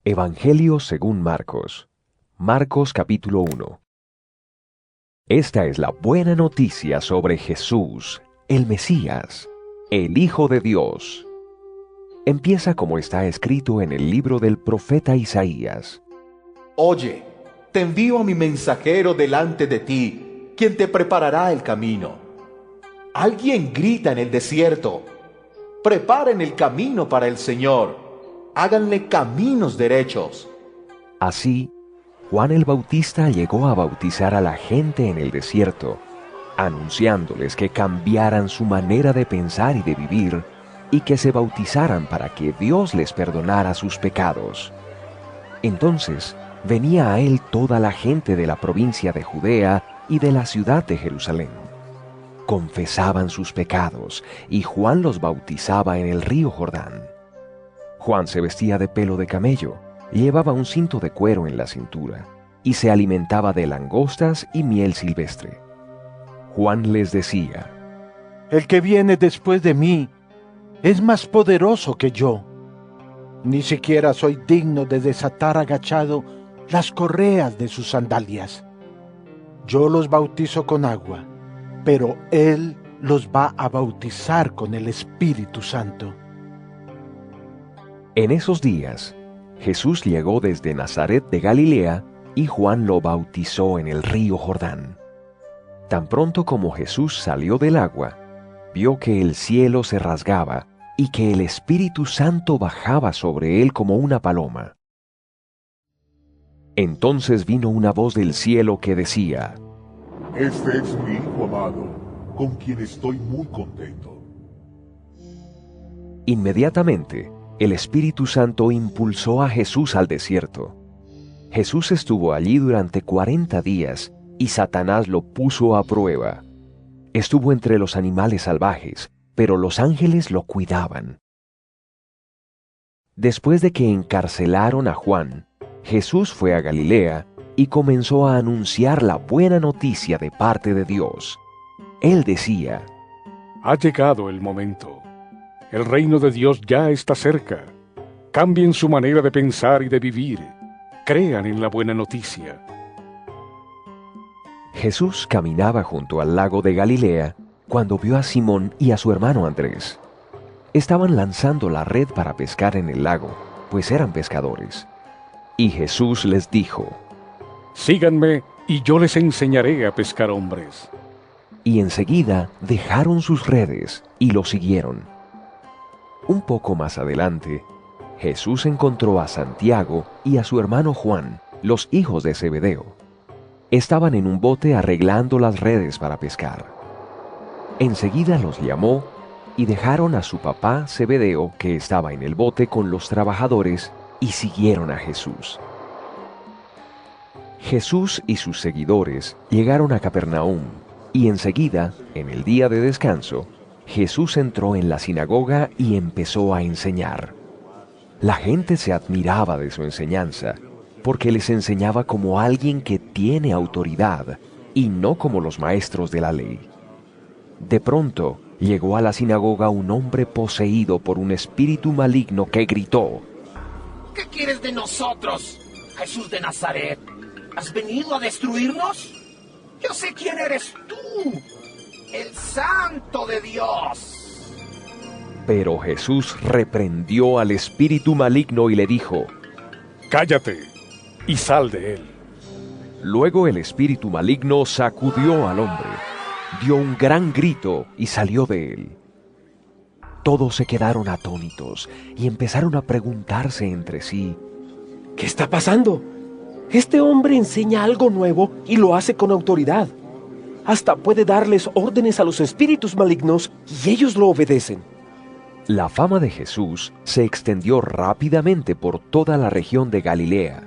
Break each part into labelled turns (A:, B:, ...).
A: Evangelio según Marcos. Marcos capítulo 1. Esta es la buena noticia sobre Jesús, el Mesías, el Hijo de Dios. Empieza como está escrito en el libro del profeta Isaías.
B: Oye, te envío a mi mensajero delante de ti, quien te preparará el camino. Alguien grita en el desierto: preparen el camino para el Señor, háganle caminos derechos.
A: Así, Juan el Bautista llegó a bautizar a la gente en el desierto, anunciándoles que cambiaran su manera de pensar y de vivir, y que se bautizaran para que Dios les perdonara sus pecados. Entonces, venía a él toda la gente de la provincia de Judea y de la ciudad de Jerusalén. Confesaban sus pecados, y Juan los bautizaba en el río Jordán. Juan se vestía de pelo de camello, llevaba un cinto de cuero en la cintura, y se alimentaba de langostas y miel silvestre. Juan les decía:
C: El que viene después de mí es más poderoso que yo. Ni siquiera soy digno de desatar agachado las correas de sus sandalias. Yo los bautizo con agua, pero Él los va a bautizar con el Espíritu Santo.
A: En esos días, Jesús llegó desde Nazaret de Galilea y Juan lo bautizó en el río Jordán. Tan pronto como Jesús salió del agua, vio que el cielo se rasgaba y que el Espíritu Santo bajaba sobre él como una paloma. Entonces vino una voz del cielo que decía:
D: Este es mi Hijo amado, con quien estoy muy contento.
A: Inmediatamente, el Espíritu Santo impulsó a Jesús al desierto. Jesús estuvo allí durante 40 días y Satanás lo puso a prueba. Estuvo entre los animales salvajes, pero los ángeles lo cuidaban. Después de que encarcelaron a Juan, Jesús fue a Galilea y comenzó a anunciar la buena noticia de parte de Dios. Él decía:
E: Ha llegado el momento. El reino de Dios ya está cerca. Cambien su manera de pensar y de vivir. Crean en la buena noticia.
A: Jesús caminaba junto al lago de Galilea cuando vio a Simón y a su hermano Andrés. Estaban lanzando la red para pescar en el lago, pues eran pescadores. Y Jesús les dijo:
E: Síganme y yo les enseñaré a pescar hombres.
A: Y enseguida dejaron sus redes y lo siguieron. Un poco más adelante, Jesús encontró a Santiago y a su hermano Juan, los hijos de Zebedeo. Estaban en un bote arreglando las redes para pescar. Enseguida los llamó y dejaron a su papá Zebedeo, que estaba en el bote con los trabajadores, y siguieron a Jesús. Jesús y sus seguidores llegaron a Capernaum, y enseguida, en el día de descanso, Jesús entró en la sinagoga y empezó a enseñar. La gente se admiraba de su enseñanza, porque les enseñaba como alguien que tiene autoridad y no como los maestros de la ley. De pronto, llegó a la sinagoga un hombre poseído por un espíritu maligno que gritó:
F: ¿Qué quieres de nosotros, Jesús de Nazaret? ¿Has venido a destruirnos? Yo sé quién eres tú, el Santo de Dios.
A: Pero Jesús reprendió al espíritu maligno y le dijo:
E: Cállate y sal de él.
A: Luego el espíritu maligno sacudió al hombre, dio un gran grito y salió de él. Todos se quedaron atónitos y empezaron a preguntarse entre sí:
G: ¿Qué está pasando? Este hombre enseña algo nuevo y lo hace con autoridad. Hasta puede darles órdenes a los espíritus malignos y ellos lo obedecen.
A: La fama de Jesús se extendió rápidamente por toda la región de Galilea.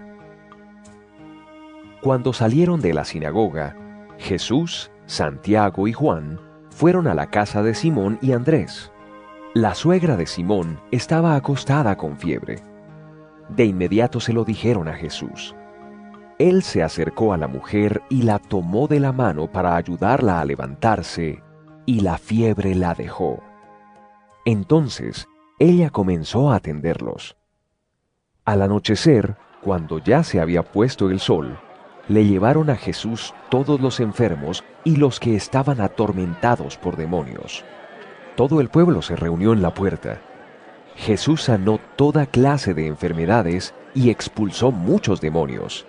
A: Cuando salieron de la sinagoga, Jesús, Santiago y Juan fueron a la casa de Simón y Andrés. La suegra de Simón estaba acostada con fiebre. De inmediato se lo dijeron a Jesús. Él se acercó a la mujer y la tomó de la mano para ayudarla a levantarse, y la fiebre la dejó. Entonces ella comenzó a atenderlos. Al anochecer, cuando ya se había puesto el sol, le llevaron a Jesús todos los enfermos y los que estaban atormentados por demonios. Todo el pueblo se reunió en la puerta. Jesús sanó toda clase de enfermedades y expulsó muchos demonios.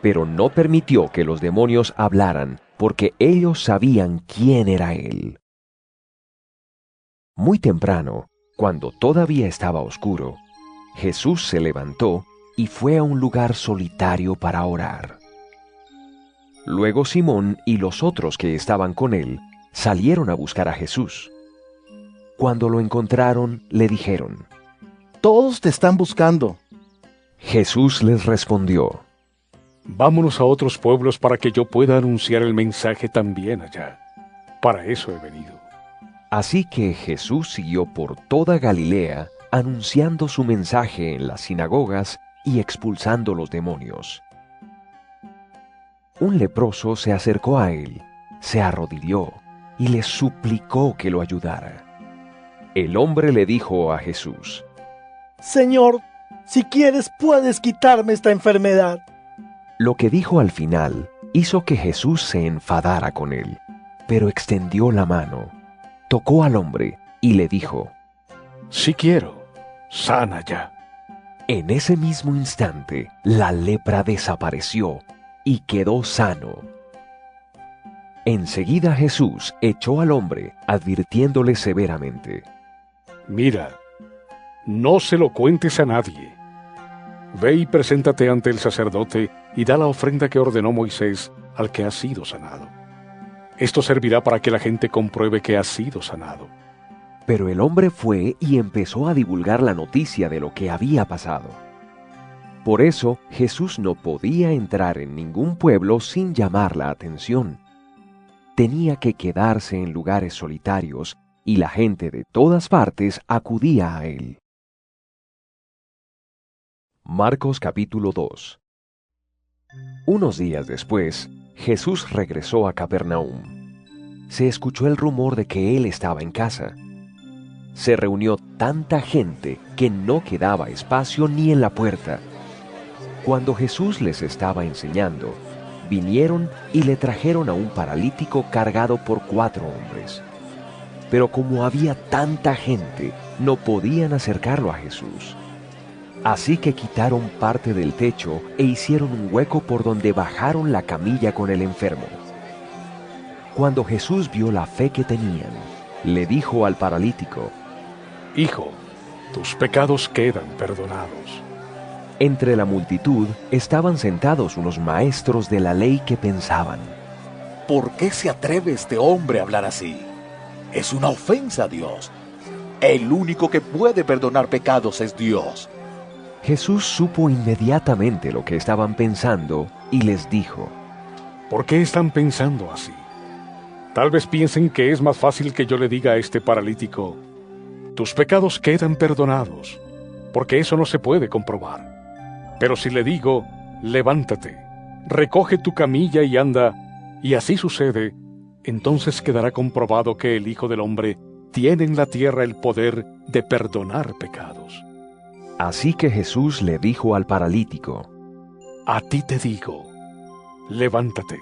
A: Pero no permitió que los demonios hablaran, porque ellos sabían quién era Él. Muy temprano, cuando todavía estaba oscuro, Jesús se levantó y fue a un lugar solitario para orar. Luego Simón y los otros que estaban con él salieron a buscar a Jesús. Cuando lo encontraron, le dijeron:
H: Todos te están buscando.
A: Jesús les respondió:
E: Vámonos a otros pueblos para que yo pueda anunciar el mensaje también allá. Para eso he venido.
A: Así que Jesús siguió por toda Galilea, anunciando su mensaje en las sinagogas y expulsando los demonios. Un leproso se acercó a él, se arrodilló y le suplicó que lo ayudara. El hombre le dijo a Jesús:
H: Señor, si quieres puedes quitarme esta enfermedad.
A: Lo que dijo al final hizo que Jesús se enfadara con él, pero extendió la mano, tocó al hombre y le dijo:
E: Si quiero, sana ya.
A: En ese mismo instante, la lepra desapareció y quedó sano. Enseguida Jesús echó al hombre, advirtiéndole severamente:
E: Mira, no se lo cuentes a nadie. Ve y preséntate ante el sacerdote y da la ofrenda que ordenó Moisés al que ha sido sanado. Esto servirá para que la gente compruebe que ha sido sanado.
A: Pero el hombre fue y empezó a divulgar la noticia de lo que había pasado. Por eso Jesús no podía entrar en ningún pueblo sin llamar la atención. Tenía que quedarse en lugares solitarios y la gente de todas partes acudía a él. Marcos capítulo 2. Unos días después, Jesús regresó a Capernaum. Se escuchó el rumor de que él estaba en casa. Se reunió tanta gente que no quedaba espacio ni en la puerta. Cuando Jesús les estaba enseñando, vinieron y le trajeron a un paralítico cargado por 4 hombres. Pero como había tanta gente, no podían acercarlo a Jesús. Así que quitaron parte del techo e hicieron un hueco por donde bajaron la camilla con el enfermo. Cuando Jesús vio la fe que tenían, le dijo al paralítico:
E: Hijo, tus pecados quedan perdonados.
A: Entre la multitud estaban sentados unos maestros de la ley que pensaban:
B: ¿Por qué se atreve este hombre a hablar así? Es una ofensa a Dios. El único que puede perdonar pecados es Dios.
A: Jesús supo inmediatamente lo que estaban pensando y les dijo:
E: ¿Por qué están pensando así? Tal vez piensen que es más fácil que yo le diga a este paralítico: tus pecados quedan perdonados, porque eso no se puede comprobar. Pero si le digo: levántate, recoge tu camilla y anda, y así sucede, entonces quedará comprobado que el Hijo del Hombre tiene en la tierra el poder de perdonar pecados.
A: Así que Jesús le dijo al paralítico:
E: A ti te digo, levántate,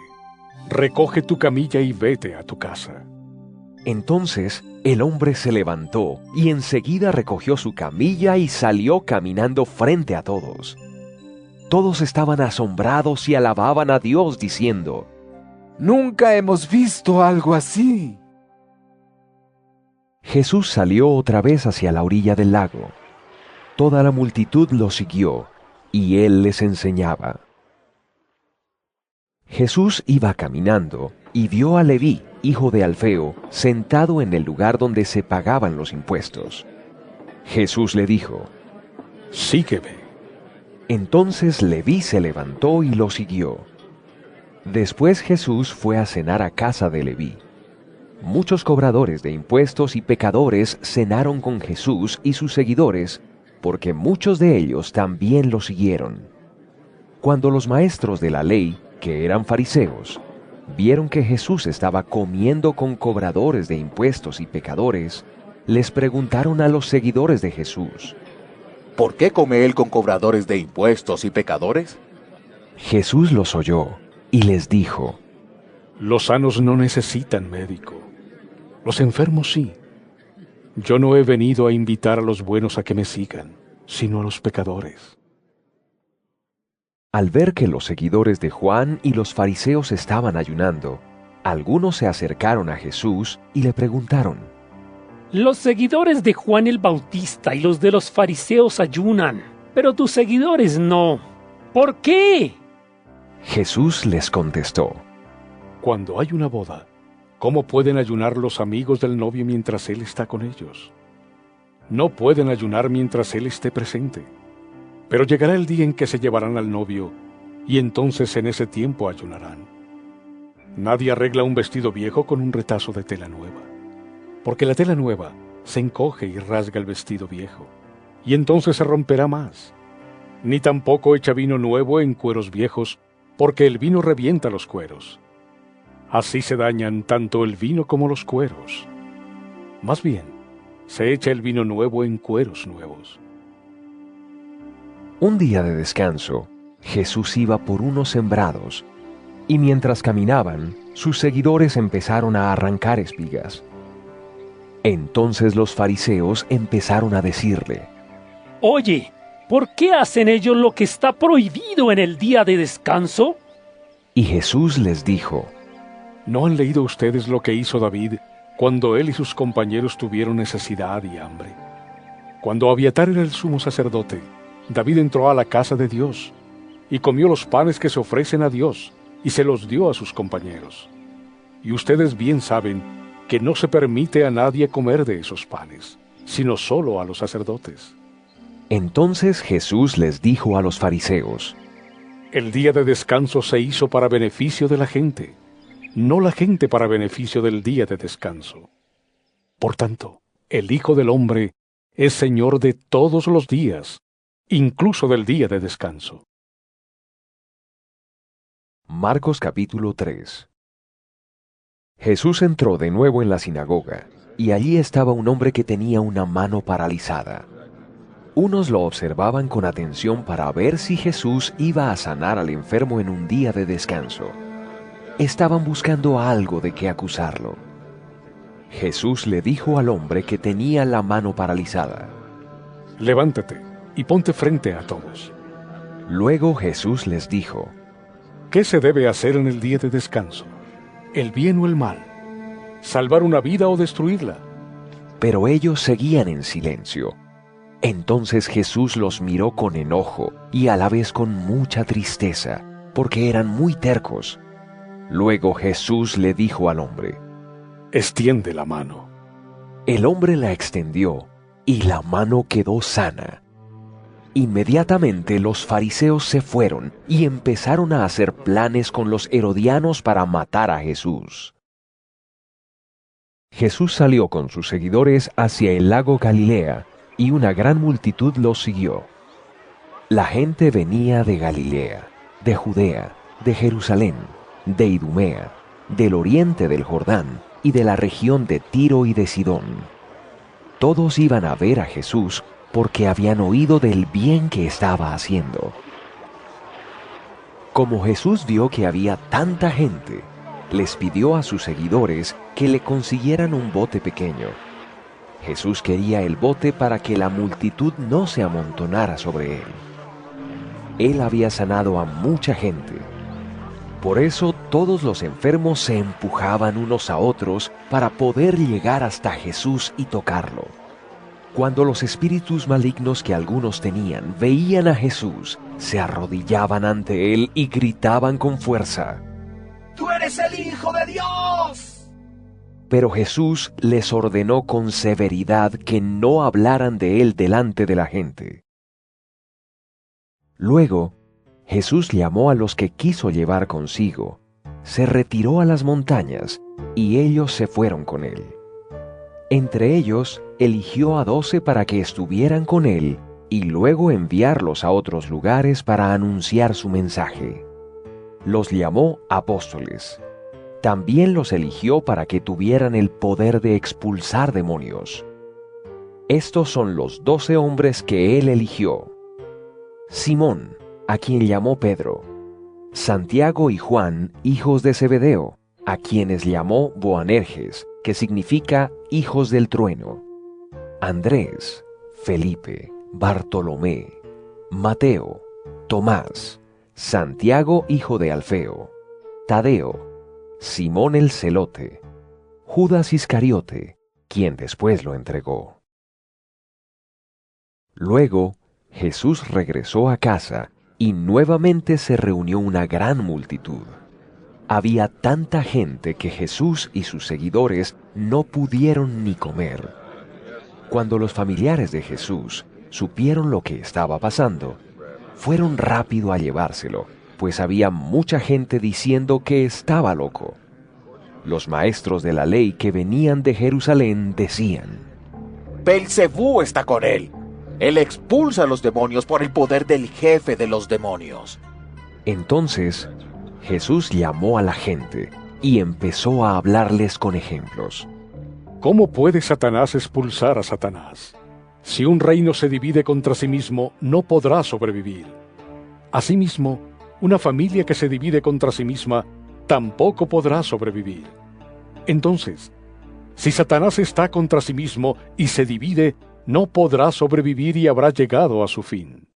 E: recoge tu camilla y vete a tu casa.
A: Entonces el hombre se levantó y enseguida recogió su camilla y salió caminando frente a todos. Todos estaban asombrados y alababan a Dios diciendo:
I: Nunca hemos visto algo así.
A: Jesús salió otra vez hacia la orilla del lago. Toda la multitud lo siguió, y él les enseñaba. Jesús iba caminando y vio a Leví, hijo de Alfeo, sentado en el lugar donde se pagaban los impuestos. Jesús le dijo:
E: Sígueme.
A: Entonces Leví se levantó y lo siguió. Después Jesús fue a cenar a casa de Leví. Muchos cobradores de impuestos y pecadores cenaron con Jesús y sus seguidores, porque muchos de ellos también lo siguieron. Cuando los maestros de la ley, que eran fariseos, vieron que Jesús estaba comiendo con cobradores de impuestos y pecadores, les preguntaron a los seguidores de Jesús:
B: ¿Por qué come él con cobradores de impuestos y pecadores?
A: Jesús los oyó y les dijo:
E: Los sanos no necesitan médico, los enfermos sí. Yo no he venido a invitar a los buenos a que me sigan, sino a los pecadores.
A: Al ver que los seguidores de Juan y los fariseos estaban ayunando, algunos se acercaron a Jesús y le preguntaron:
J: Los seguidores de Juan el Bautista y los de los fariseos ayunan, pero tus seguidores no. ¿Por qué?
A: Jesús les contestó:
E: Cuando hay una boda, ¿cómo pueden ayunar los amigos del novio mientras él está con ellos? No pueden ayunar mientras él esté presente. Pero llegará el día en que se llevarán al novio, y entonces en ese tiempo ayunarán. Nadie arregla un vestido viejo con un retazo de tela nueva, porque la tela nueva se encoge y rasga el vestido viejo, y entonces se romperá más. Ni tampoco echa vino nuevo en cueros viejos, porque el vino revienta los cueros. Así se dañan tanto el vino como los cueros. Más bien, se echa el vino nuevo en cueros nuevos.
A: Un día de descanso, Jesús iba por unos sembrados, y mientras caminaban, sus seguidores empezaron a arrancar espigas. Entonces los fariseos empezaron a decirle:
J: Oye, ¿por qué hacen ellos lo que está prohibido en el día de descanso?
A: Y Jesús les dijo:
E: ¿No han leído ustedes lo que hizo David cuando él y sus compañeros tuvieron necesidad y hambre? Cuando Abiatar era el sumo sacerdote, David entró a la casa de Dios y comió los panes que se ofrecen a Dios y se los dio a sus compañeros. Y ustedes bien saben que no se permite a nadie comer de esos panes, sino solo a los sacerdotes.
A: Entonces Jesús les dijo a los fariseos:
E: El día de descanso se hizo para beneficio de la gente, no la gente para beneficio del día de descanso. Por tanto, el Hijo del Hombre es Señor de todos los días, incluso del día de descanso.
A: Marcos capítulo 3. Jesús entró de nuevo en la sinagoga, y allí estaba un hombre que tenía una mano paralizada. Unos lo observaban con atención para ver si Jesús iba a sanar al enfermo en un día de descanso. Estaban buscando algo de qué acusarlo. Jesús le dijo al hombre que tenía la mano paralizada:
E: Levántate y ponte frente a todos.
A: Luego Jesús les dijo:
E: ¿Qué se debe hacer en el día de descanso? ¿El bien o el mal? ¿Salvar una vida o destruirla?
A: Pero ellos seguían en silencio. Entonces Jesús los miró con enojo y a la vez con mucha tristeza, porque eran muy tercos. Luego Jesús le dijo al hombre:
E: Extiende la mano.
A: El hombre la extendió y la mano quedó sana. Inmediatamente los fariseos se fueron y empezaron a hacer planes con los herodianos para matar a Jesús. Jesús salió con sus seguidores hacia el lago Galilea, y una gran multitud los siguió. La gente venía de Galilea, de Judea, de Jerusalén, de Idumea, del oriente del Jordán y de la región de Tiro y de Sidón. Todos iban a ver a Jesús porque habían oído del bien que estaba haciendo. Como Jesús vio que había tanta gente, les pidió a sus seguidores que le consiguieran un bote pequeño. Jesús quería el bote para que la multitud no se amontonara sobre él. Él había sanado a mucha gente. Por eso todos los enfermos se empujaban unos a otros para poder llegar hasta Jesús y tocarlo. Cuando los espíritus malignos que algunos tenían veían a Jesús, se arrodillaban ante él y gritaban con fuerza:
F: ¡Tú eres el Hijo de Dios!
A: Pero Jesús les ordenó con severidad que no hablaran de él delante de la gente. Luego, Jesús llamó a los que quiso llevar consigo, se retiró a las montañas, y ellos se fueron con él. Entre ellos, eligió a 12 para que estuvieran con él, y luego enviarlos a otros lugares para anunciar su mensaje. Los llamó apóstoles. También los eligió para que tuvieran el poder de expulsar demonios. Estos son los 12 hombres que él eligió: Simón, a quien llamó Pedro; Santiago y Juan, hijos de Zebedeo, a quienes llamó Boanerges, que significa hijos del trueno; Andrés, Felipe, Bartolomé, Mateo, Tomás, Santiago hijo de Alfeo, Tadeo, Simón el Celote, Judas Iscariote, quien después lo entregó. Luego, Jesús regresó a casa y nuevamente se reunió una gran multitud. Había tanta gente que Jesús y sus seguidores no pudieron ni comer. Cuando los familiares de Jesús supieron lo que estaba pasando, fueron rápido a llevárselo, pues había mucha gente diciendo que estaba loco. Los maestros de la ley que venían de Jerusalén decían:
B: Belcebú está con él. Él expulsa a los demonios por el poder del jefe de los demonios.
A: Entonces, Jesús llamó a la gente y empezó a hablarles con ejemplos.
E: ¿Cómo puede Satanás expulsar a Satanás? Si un reino se divide contra sí mismo, no podrá sobrevivir. Asimismo, una familia que se divide contra sí misma tampoco podrá sobrevivir. Entonces, si Satanás está contra sí mismo y se divide, no podrá sobrevivir y habrá llegado a su fin.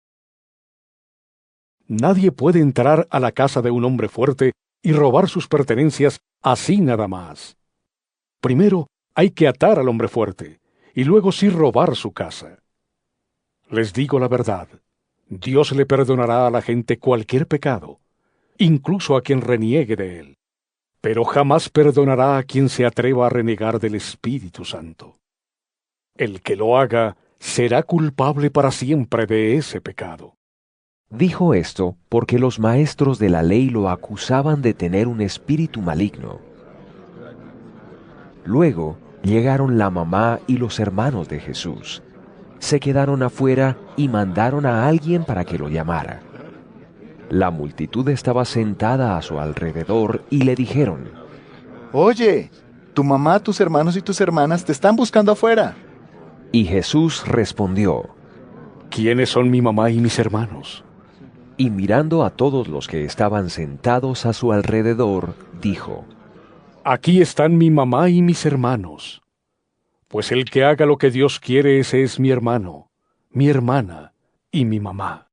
E: Nadie puede entrar a la casa de un hombre fuerte y robar sus pertenencias así nada más. Primero hay que atar al hombre fuerte, y luego sí robar su casa. Les digo la verdad, Dios le perdonará a la gente cualquier pecado, incluso a quien reniegue de él, pero jamás perdonará a quien se atreva a renegar del Espíritu Santo. El que lo haga será culpable para siempre de ese pecado.
A: Dijo esto porque los maestros de la ley lo acusaban de tener un espíritu maligno. Luego llegaron la mamá y los hermanos de Jesús. Se quedaron afuera y mandaron a alguien para que lo llamara. La multitud estaba sentada a su alrededor y le dijeron:
K: Oye, tu mamá, tus hermanos y tus hermanas te están buscando afuera.
A: Y Jesús respondió:
E: ¿Quiénes son mi mamá y mis hermanos?
A: Y mirando a todos los que estaban sentados a su alrededor, dijo:
E: Aquí están mi mamá y mis hermanos. Pues el que haga lo que Dios quiere, ese es mi hermano, mi hermana y mi mamá.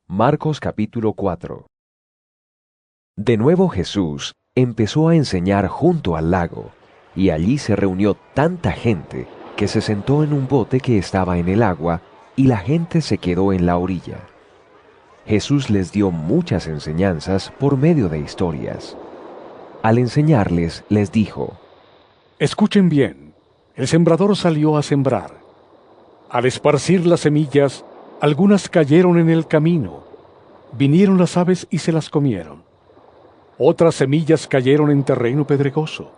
A: Marcos capítulo 4. De nuevo Jesús empezó a enseñar junto al lago, y allí se reunió tanta gente que se sentó en un bote que estaba en el agua, y la gente se quedó en la orilla. Jesús les dio muchas enseñanzas por medio de historias. Al enseñarles, les dijo:
E: Escuchen bien, el sembrador salió a sembrar. Al esparcir las semillas, algunas cayeron en el camino. Vinieron las aves y se las comieron. Otras semillas cayeron en terreno pedregoso,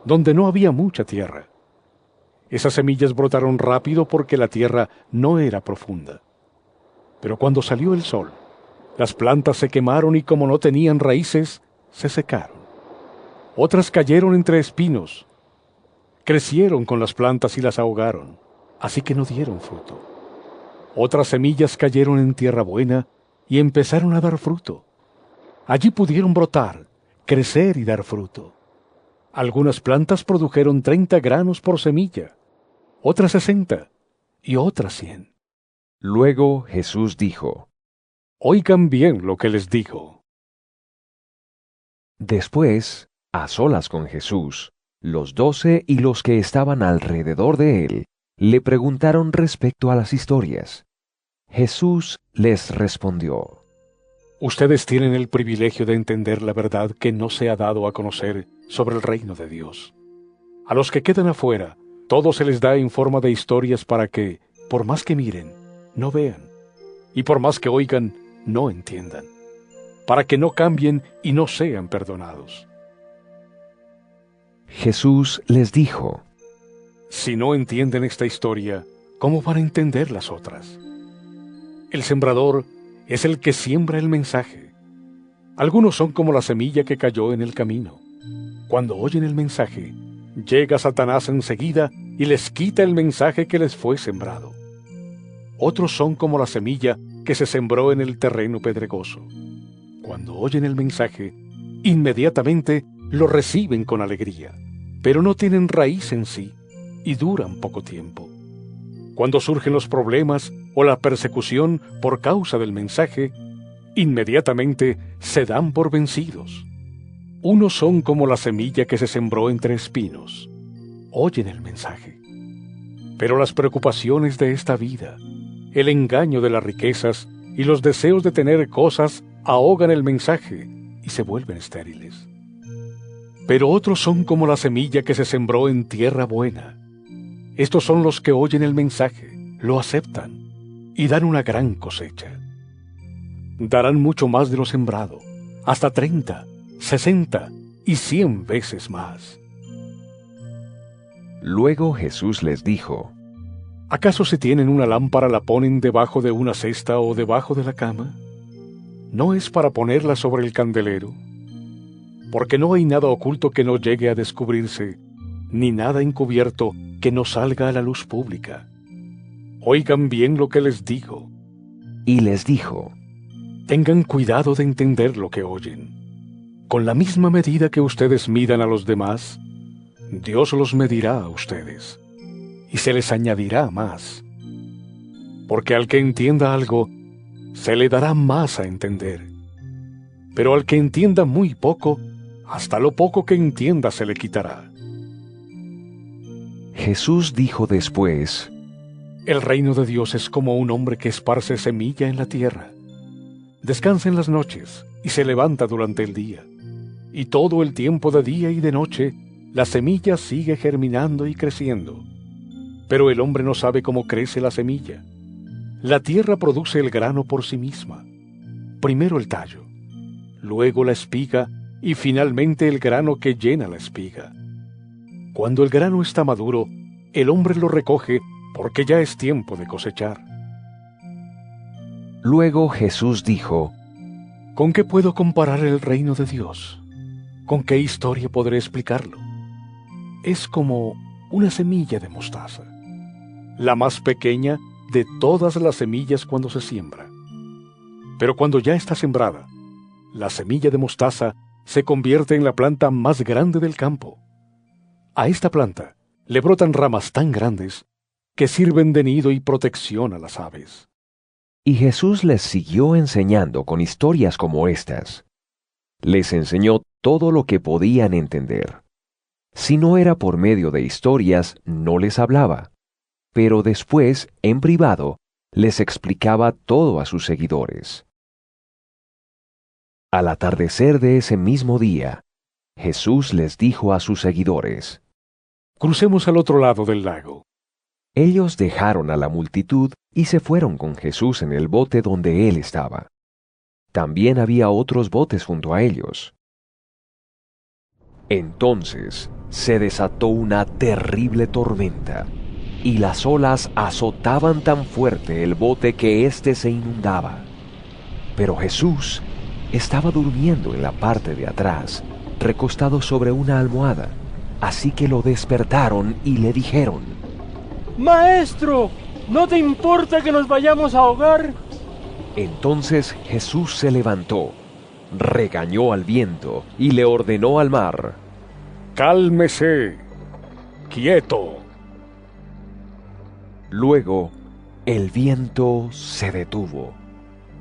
E: donde no había mucha tierra. Esas semillas brotaron rápido porque la tierra no era profunda. Pero cuando salió el sol, las plantas se quemaron y como no tenían raíces, se secaron. Otras cayeron entre espinos. Crecieron con las plantas y las ahogaron, así que no dieron fruto. Otras semillas cayeron en tierra buena y empezaron a dar fruto. Allí pudieron brotar, crecer y dar fruto. Algunas plantas produjeron 30 granos por semilla, otras 60 y otras 100.
A: Luego Jesús dijo:
E: Oigan bien lo que les digo.
A: Después, a solas con Jesús, los 12 y los que estaban alrededor de él le preguntaron respecto a las historias. Jesús les respondió:
E: Ustedes tienen el privilegio de entender la verdad que no se ha dado a conocer sobre el reino de Dios. A los que quedan afuera, todo se les da en forma de historias para que, por más que miren, no vean, y por más que oigan, no entiendan, para que no cambien y no sean perdonados.
A: Jesús les dijo:
E: Si no entienden esta historia, ¿cómo van a entender las otras? El sembrador es el que siembra el mensaje. Algunos son como la semilla que cayó en el camino. Cuando oyen el mensaje, llega Satanás enseguida y les quita el mensaje que les fue sembrado. Otros son como la semilla que se sembró en el terreno pedregoso. Cuando oyen el mensaje, inmediatamente lo reciben con alegría, pero no tienen raíz en sí y duran poco tiempo. Cuando surgen los problemas o la persecución por causa del mensaje, inmediatamente se dan por vencidos. Unos son como la semilla que se sembró entre espinos. Oyen el mensaje, pero las preocupaciones de esta vida, el engaño de las riquezas y los deseos de tener cosas ahogan el mensaje y se vuelven estériles. Pero otros son como la semilla que se sembró en tierra buena. Estos son los que oyen el mensaje, lo aceptan y dan una gran cosecha. Darán mucho más de lo sembrado, hasta 30, 60 y 100 veces más.
A: Luego Jesús les dijo:
E: ¿Acaso si tienen una lámpara la ponen debajo de una cesta o debajo de la cama? ¿No es para ponerla sobre el candelero? Porque no hay nada oculto que no llegue a descubrirse, ni nada encubierto que no salga a la luz pública. Oigan bien lo que les digo.
A: Y les dijo:
E: Tengan cuidado de entender lo que oyen. Con la misma medida que ustedes midan a los demás, Dios los medirá a ustedes, y se les añadirá más. Porque al que entienda algo, se le dará más a entender. Pero al que entienda muy poco, hasta lo poco que entienda se le quitará.
A: Jesús dijo después:
E: El reino de Dios es como un hombre que esparce semilla en la tierra. Descansa en las noches y se levanta durante el día. Y todo el tiempo de día y de noche, la semilla sigue germinando y creciendo. Pero el hombre no sabe cómo crece la semilla. La tierra produce el grano por sí misma. Primero el tallo, luego la espiga y finalmente el grano que llena la espiga. Cuando el grano está maduro, el hombre lo recoge porque ya es tiempo de cosechar.
A: Luego Jesús dijo:
E: ¿Con qué puedo comparar el reino de Dios? ¿Con qué historia podré explicarlo? Es como una semilla de mostaza, la más pequeña de todas las semillas cuando se siembra. Pero cuando ya está sembrada, la semilla de mostaza se convierte en la planta más grande del campo. A esta planta le brotan ramas tan grandes que sirven de nido y protección a las aves.
A: Y Jesús les siguió enseñando con historias como estas. Les enseñó todo lo que podían entender. Si no era por medio de historias, no les hablaba. Pero después, en privado, les explicaba todo a sus seguidores. Al atardecer de ese mismo día, Jesús les dijo a sus seguidores:
E: Crucemos al otro lado del lago.
A: Ellos dejaron a la multitud y se fueron con Jesús en el bote donde él estaba. También había otros botes junto a ellos. Entonces se desató una terrible tormenta, y las olas azotaban tan fuerte el bote que éste se inundaba. Pero Jesús estaba durmiendo en la parte de atrás, recostado sobre una almohada. Así que lo despertaron y le dijeron:
J: Maestro, ¿no te importa que nos vayamos a ahogar?
A: Entonces Jesús se levantó, regañó al viento y le ordenó al mar:
E: ¡Cálmese! ¡Quieto!
A: Luego, el viento se detuvo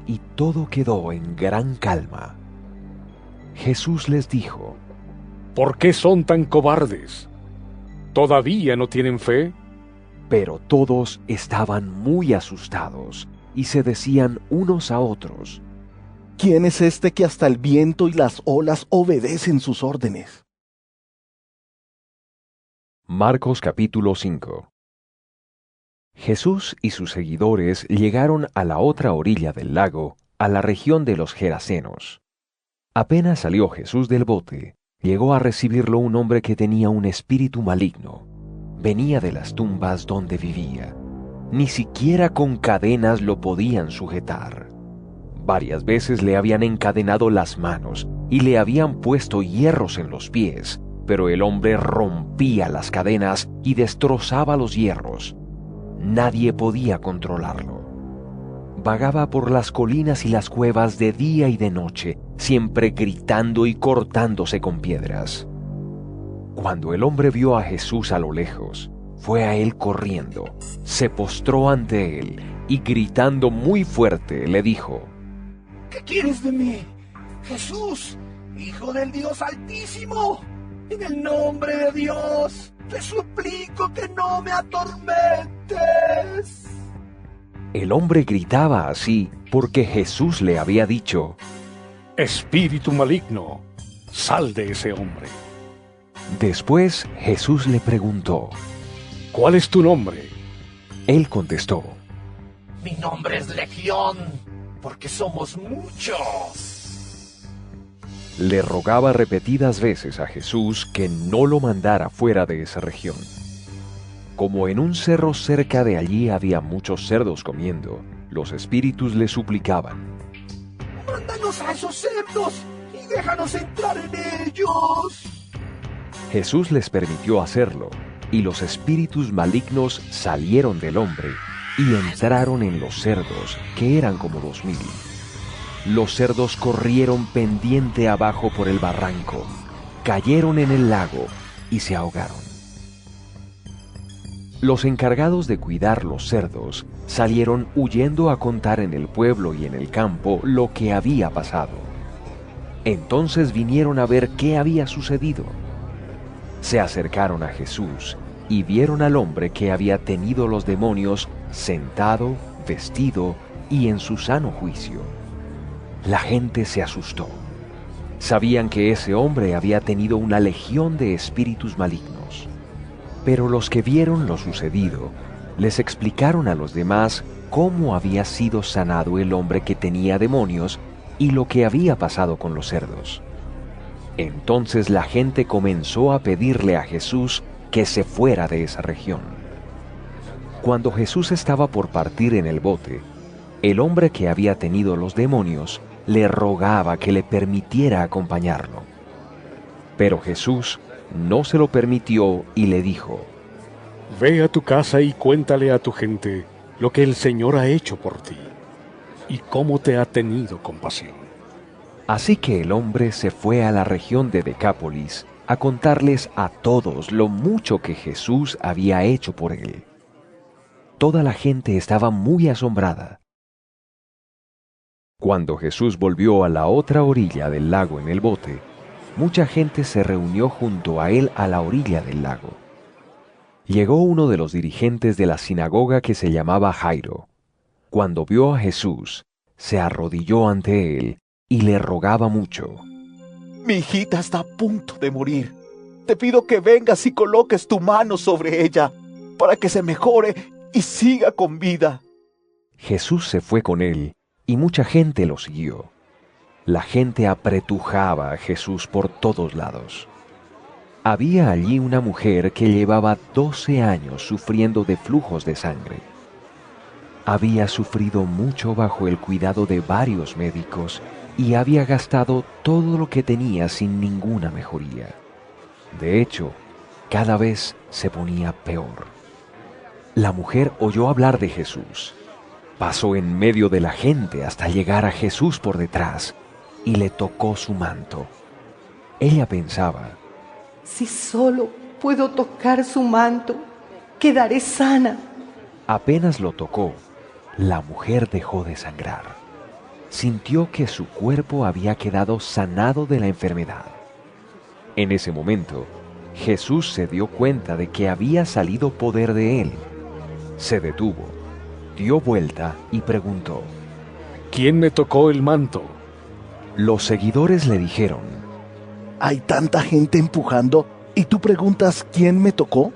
A: y todo quedó en gran calma. Jesús les dijo:
E: ¿Por qué son tan cobardes? ¿Todavía no tienen fe?
A: Pero todos estaban muy asustados y se decían unos a otros:
H: ¿Quién es este que hasta el viento y las olas obedecen sus órdenes?
A: Marcos capítulo 5. Jesús y sus seguidores llegaron a la otra orilla del lago, a la región de los Gerasenos. Apenas salió Jesús del bote, llegó a recibirlo un hombre que tenía un espíritu maligno. Venía de las tumbas donde vivía. Ni siquiera con cadenas lo podían sujetar. Varias veces le habían encadenado las manos y le habían puesto hierros en los pies, pero el hombre rompía las cadenas y destrozaba los hierros. Nadie podía controlarlo. Vagaba por las colinas y las cuevas de día y de noche, siempre gritando y cortándose con piedras. Cuando el hombre vio a Jesús a lo lejos, fue a él corriendo, se postró ante él y gritando muy fuerte le dijo:
F: ¿Qué quieres de mí, Jesús, Hijo del Dios Altísimo? En el nombre de Dios, te suplico que no me atormentes.
A: El hombre gritaba así porque Jesús le había dicho:
E: Espíritu maligno, sal de ese hombre.
A: Después Jesús le preguntó:
E: ¿Cuál es tu nombre?
A: Él contestó:
F: Mi nombre es Legión, porque somos muchos.
A: Le rogaba repetidas veces a Jesús que no lo mandara fuera de esa región. Como en un cerro cerca de allí había muchos cerdos comiendo, los espíritus le suplicaban:
F: Mándanos a esos cerdos y déjanos entrar en ellos.
A: Jesús les permitió hacerlo, y los espíritus malignos salieron del hombre y entraron en los cerdos, que eran como 2000. Los cerdos corrieron pendiente abajo por el barranco, cayeron en el lago y se ahogaron. Los encargados de cuidar los cerdos salieron huyendo a contar en el pueblo y en el campo lo que había pasado. Entonces vinieron a ver qué había sucedido. Se acercaron a Jesús y vieron al hombre que había tenido los demonios sentado, vestido y en su sano juicio. La gente se asustó. Sabían que ese hombre había tenido una legión de espíritus malignos. Pero los que vieron lo sucedido les explicaron a los demás cómo había sido sanado el hombre que tenía demonios y lo que había pasado con los cerdos. Entonces la gente comenzó a pedirle a Jesús que se fuera de esa región. Cuando Jesús estaba por partir en el bote, el hombre que había tenido los demonios le rogaba que le permitiera acompañarlo. Pero Jesús no se lo permitió y le dijo:
E: Ve a tu casa y cuéntale a tu gente lo que el Señor ha hecho por ti y cómo te ha tenido compasión.
A: Así que el hombre se fue a la región de Decápolis a contarles a todos lo mucho que Jesús había hecho por él. Toda la gente estaba muy asombrada. Cuando Jesús volvió a la otra orilla del lago en el bote, mucha gente se reunió junto a él a la orilla del lago. Llegó uno de los dirigentes de la sinagoga que se llamaba Jairo. Cuando vio a Jesús, se arrodilló ante él y le rogaba mucho:
B: Mi hijita está a punto de morir. Te pido que vengas y coloques tu mano sobre ella para que se mejore y siga con vida.
A: Jesús se fue con él y mucha gente lo siguió. La gente apretujaba a Jesús por todos lados. Había allí una mujer que llevaba 12 años sufriendo de flujos de sangre. Había sufrido mucho bajo el cuidado de varios médicos y había gastado todo lo que tenía sin ninguna mejoría. De hecho, cada vez se ponía peor. La mujer oyó hablar de Jesús. Pasó en medio de la gente hasta llegar a Jesús por detrás y le tocó su manto. Ella pensaba:
L: Si solo puedo tocar su manto, quedaré sana.
A: Apenas lo tocó, la mujer dejó de sangrar. Sintió que su cuerpo había quedado sanado de la enfermedad. En ese momento, Jesús se dio cuenta de que había salido poder de él. Se detuvo, dio vuelta y preguntó:
E: ¿Quién me tocó el manto?
A: Los seguidores le dijeron:
K: Hay tanta gente empujando y tú preguntas ¿quién me tocó?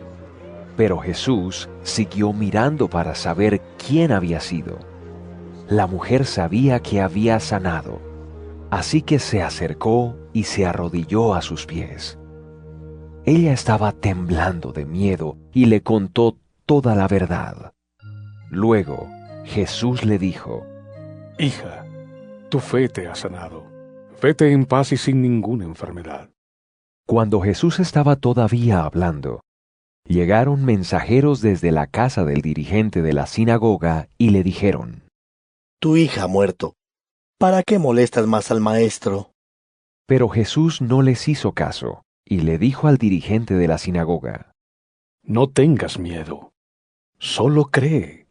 A: Pero Jesús siguió mirando para saber quién había sido. La mujer sabía que había sanado, así que se acercó y se arrodilló a sus pies. Ella estaba temblando de miedo y le contó toda la verdad. Luego, Jesús le dijo:
E: Hija, tu fe te ha sanado. Vete en paz y sin ninguna enfermedad.
A: Cuando Jesús estaba todavía hablando, llegaron mensajeros desde la casa del dirigente de la sinagoga y le dijeron:
H: Tu hija ha muerto. ¿Para qué molestas más al maestro?
A: Pero Jesús no les hizo caso y le dijo al dirigente de la sinagoga:
E: No tengas miedo, solo cree.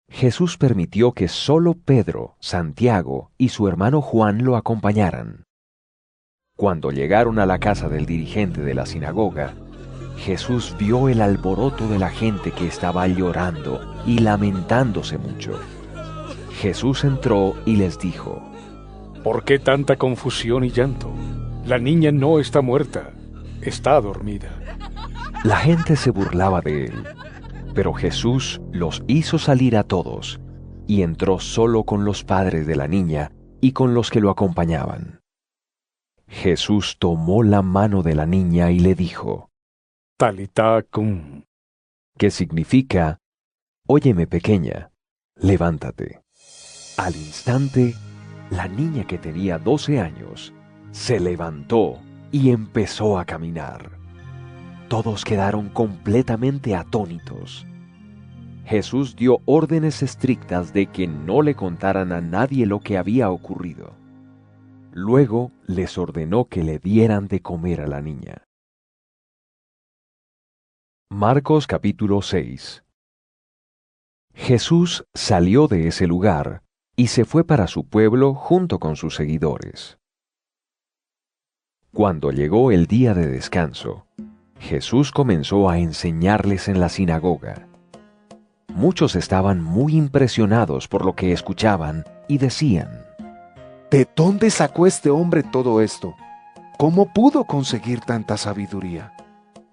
A: Jesús permitió que solo Pedro, Santiago y su hermano Juan lo acompañaran. Cuando llegaron a la casa del dirigente de la sinagoga, Jesús vio el alboroto de la gente que estaba llorando y lamentándose mucho. Jesús entró y les dijo:
E: ¿Por qué tanta confusión y llanto? La niña no está muerta, está dormida.
A: La gente se burlaba de él, pero Jesús los hizo salir a todos y entró solo con los padres de la niña y con los que lo acompañaban. Jesús tomó la mano de la niña y le dijo:
E: Talitá cum,
A: que significa: Óyeme, pequeña, levántate. Al instante, la niña, que tenía 12 años, se levantó y empezó a caminar. Todos quedaron completamente atónitos. Jesús dio órdenes estrictas de que no le contaran a nadie lo que había ocurrido. Luego les ordenó que le dieran de comer a la niña. Marcos capítulo 6. Jesús salió de ese lugar y se fue para su pueblo junto con sus seguidores. Cuando llegó el día de descanso, Jesús comenzó a enseñarles en la sinagoga. Muchos estaban muy impresionados por lo que escuchaban y decían:
I: ¿De dónde sacó este hombre todo esto? ¿Cómo pudo conseguir tanta sabiduría?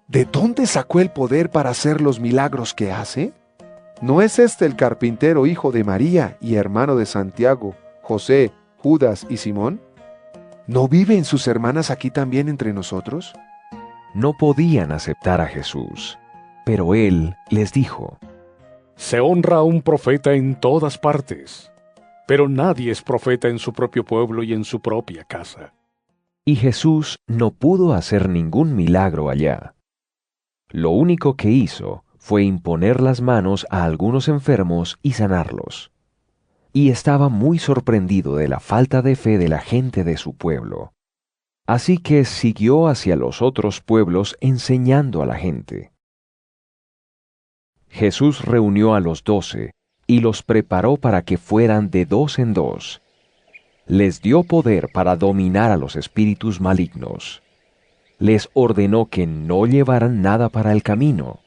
I: ¿De dónde sacó el poder para hacer los milagros que hace? ¿No es este el carpintero, hijo de María y hermano de Santiago, José, Judas y Simón? ¿No viven sus hermanas aquí también entre nosotros?
A: No podían aceptar a Jesús, pero él les dijo:
E: Se honra a un profeta en todas partes, pero nadie es profeta en su propio pueblo y en su propia casa.
A: Y Jesús no pudo hacer ningún milagro allá. Lo único que hizo fue imponer las manos a algunos enfermos y sanarlos. Y estaba muy sorprendido de la falta de fe de la gente de su pueblo. Así que siguió hacia los otros pueblos enseñando a la gente. Jesús reunió a los 12 y los preparó para que fueran de 2 en 2. Les dio poder para dominar a los espíritus malignos. Les ordenó que no llevaran nada para el camino,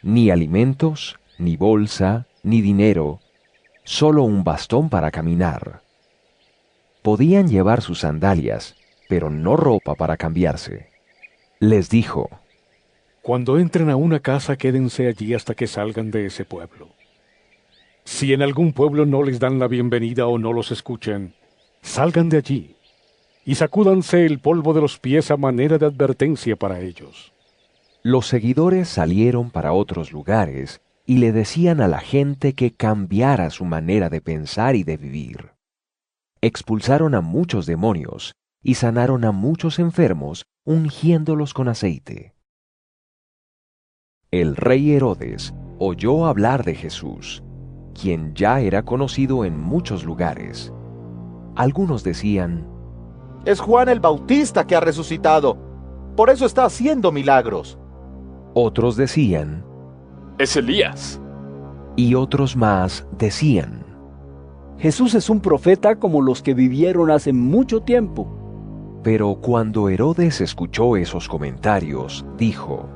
A: ni alimentos, ni bolsa, ni dinero, solo un bastón para caminar. Podían llevar sus sandalias, pero no ropa para cambiarse. Les dijo:
E: Cuando entren a una casa, quédense allí hasta que salgan de ese pueblo. Si en algún pueblo no les dan la bienvenida o no los escuchan, salgan de allí y sacúdanse el polvo de los pies a manera de advertencia para ellos.
A: Los seguidores salieron para otros lugares y le decían a la gente que cambiara su manera de pensar y de vivir. Expulsaron a muchos demonios y sanaron a muchos enfermos, ungiéndolos con aceite. El rey Herodes oyó hablar de Jesús, quien ya era conocido en muchos lugares. Algunos decían:
B: Es Juan el Bautista que ha resucitado, por eso está haciendo milagros.
A: Otros decían:
M: Es Elías.
A: Y otros más decían:
N: Jesús es un profeta como los que vivieron hace mucho tiempo.
A: Pero cuando Herodes escuchó esos comentarios, dijo: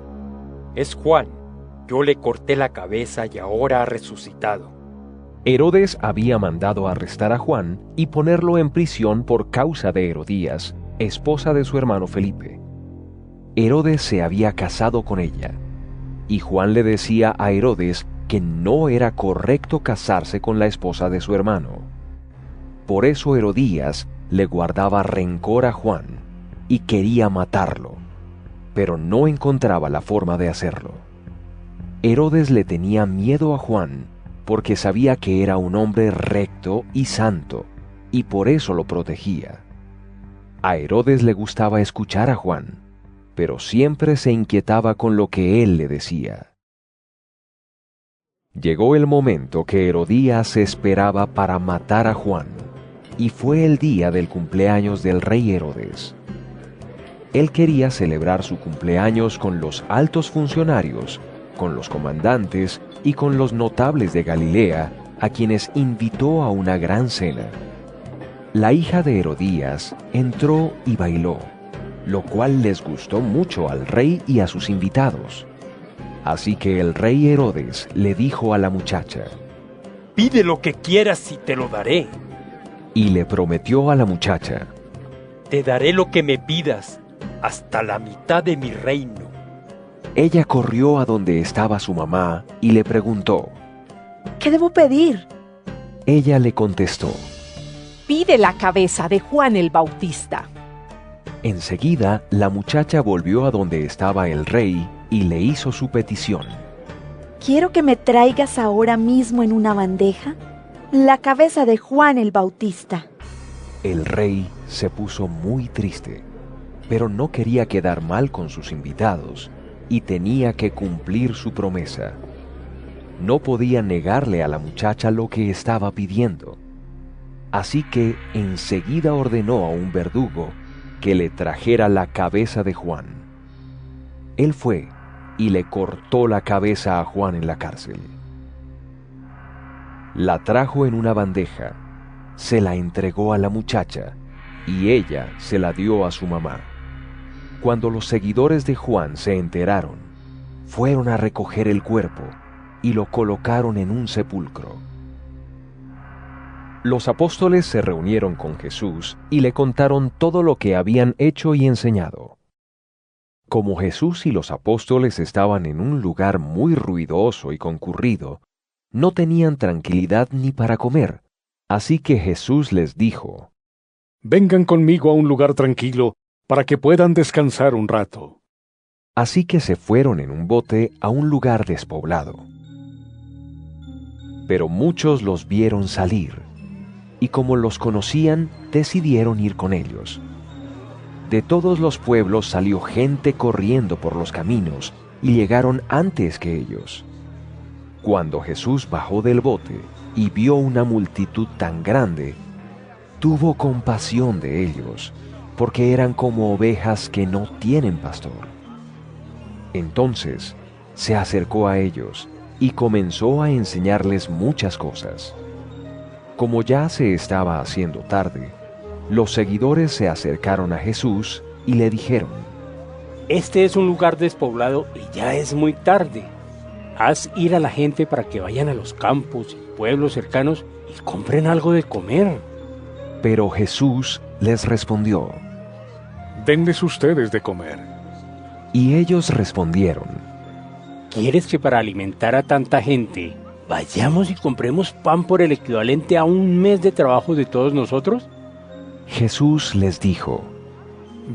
O: Es Juan, yo le corté la cabeza y ahora ha resucitado.
A: Herodes había mandado arrestar a Juan y ponerlo en prisión por causa de Herodías, esposa de su hermano Felipe. Herodes se había casado con ella, y Juan le decía a Herodes que no era correcto casarse con la esposa de su hermano. Por eso Herodías le guardaba rencor a Juan y quería matarlo, pero no encontraba la forma de hacerlo. Herodes le tenía miedo a Juan porque sabía que era un hombre recto y santo, y por eso lo protegía. A Herodes le gustaba escuchar a Juan, pero siempre se inquietaba con lo que él le decía. Llegó el momento que Herodías esperaba para matar a Juan, y fue el día del cumpleaños del rey Herodes. Él quería celebrar su cumpleaños con los altos funcionarios, con los comandantes y con los notables de Galilea, a quienes invitó a una gran cena. La hija de Herodías entró y bailó, lo cual les gustó mucho al rey y a sus invitados. Así que el rey Herodes le dijo a la muchacha:
O: «Pide lo que quieras y te lo daré».
A: Y le prometió a la muchacha:
O: «Te daré lo que me pidas, hasta la mitad de mi reino».
A: Ella corrió a donde estaba su mamá y le preguntó:
P: ¿qué debo pedir?
A: Ella le contestó:
P: Pide la cabeza de Juan el Bautista.
A: Enseguida, la muchacha volvió a donde estaba el rey y le hizo su petición.
P: Quiero que me traigas ahora mismo en una bandeja la cabeza de Juan el Bautista.
A: El rey se puso muy triste, pero no quería quedar mal con sus invitados y tenía que cumplir su promesa. No podía negarle a la muchacha lo que estaba pidiendo. Así que enseguida ordenó a un verdugo que le trajera la cabeza de Juan. Él fue y le cortó la cabeza a Juan en la cárcel. La trajo en una bandeja, se la entregó a la muchacha y ella se la dio a su mamá. Cuando los seguidores de Juan se enteraron, fueron a recoger el cuerpo y lo colocaron en un sepulcro. Los apóstoles se reunieron con Jesús y le contaron todo lo que habían hecho y enseñado. Como Jesús y los apóstoles estaban en un lugar muy ruidoso y concurrido, no tenían tranquilidad ni para comer, así que Jesús les dijo:
E: «Vengan conmigo a un lugar tranquilo para que puedan descansar un rato».
A: Así que se fueron en un bote a un lugar despoblado. Pero muchos los vieron salir, y como los conocían, decidieron ir con ellos. De todos los pueblos salió gente corriendo por los caminos, y llegaron antes que ellos. Cuando Jesús bajó del bote y vio una multitud tan grande, tuvo compasión de ellos, porque eran como ovejas que no tienen pastor. Entonces se acercó a ellos y comenzó a enseñarles muchas cosas. Como ya se estaba haciendo tarde, los seguidores se acercaron a Jesús y le dijeron:
G: «Este es un lugar despoblado y ya es muy tarde. Haz ir a la gente para que vayan a los campos y pueblos cercanos y compren algo de comer».
A: Pero Jesús les respondió:
E: «Denles ustedes de comer».
A: Y ellos respondieron:
G: ¿Quieres que para alimentar a tanta gente vayamos y compremos pan por el equivalente a un mes de trabajo de todos nosotros?
A: Jesús les dijo: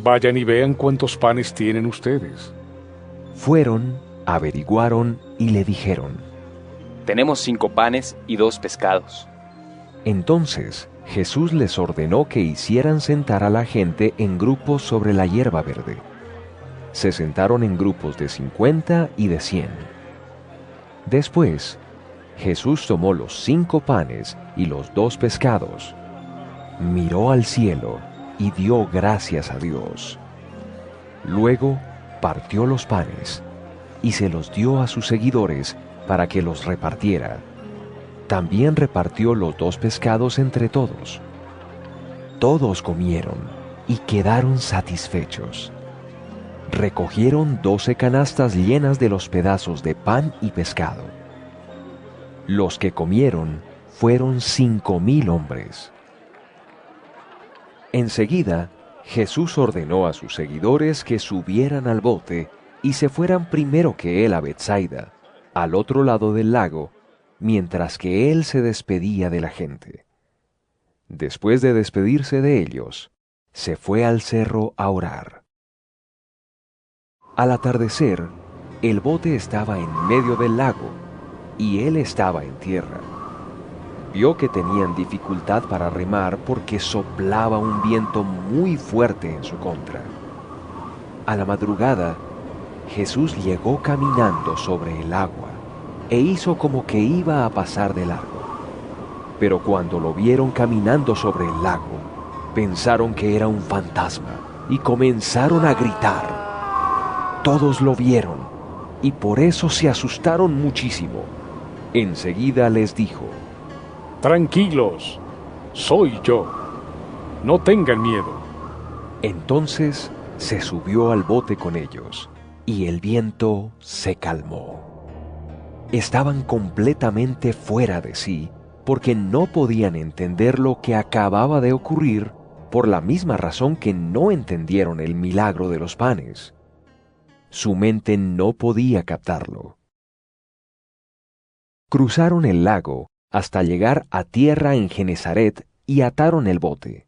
E: «Vayan y vean cuántos panes tienen ustedes».
A: Fueron, averiguaron y le dijeron:
M: «Tenemos 5 panes y 2 pescados».
A: Entonces Jesús les ordenó que hicieran sentar a la gente en grupos sobre la hierba verde. Se sentaron en grupos de 50 y de 100. Después, Jesús tomó los 5 panes y los 2 pescados, miró al cielo y dio gracias a Dios. Luego partió los panes y se los dio a sus seguidores para que los repartiera. También repartió los 2 pescados entre todos. Todos comieron y quedaron satisfechos. Recogieron 12 canastas llenas de los pedazos de pan y pescado. Los que comieron fueron 5,000 hombres. Enseguida, Jesús ordenó a sus seguidores que subieran al bote y se fueran primero que él a Betsaida, al otro lado del lago, mientras que él se despedía de la gente. Después de despedirse de ellos, se fue al cerro a orar. Al atardecer, el bote estaba en medio del lago y él estaba en tierra. Vio que tenían dificultad para remar porque soplaba un viento muy fuerte en su contra. A la madrugada, Jesús llegó caminando sobre el agua e hizo como que iba a pasar de largo. Pero cuando lo vieron caminando sobre el lago, pensaron que era un fantasma y comenzaron a gritar. Todos lo vieron y por eso se asustaron muchísimo. Enseguida les dijo:
E: Tranquilos, soy yo. No tengan miedo.
A: Entonces se subió al bote con ellos y el viento se calmó. Estaban completamente fuera de sí porque no podían entender lo que acababa de ocurrir por la misma razón que no entendieron el milagro de los panes. Su mente no podía captarlo. Cruzaron el lago hasta llegar a tierra en Genesaret y ataron el bote.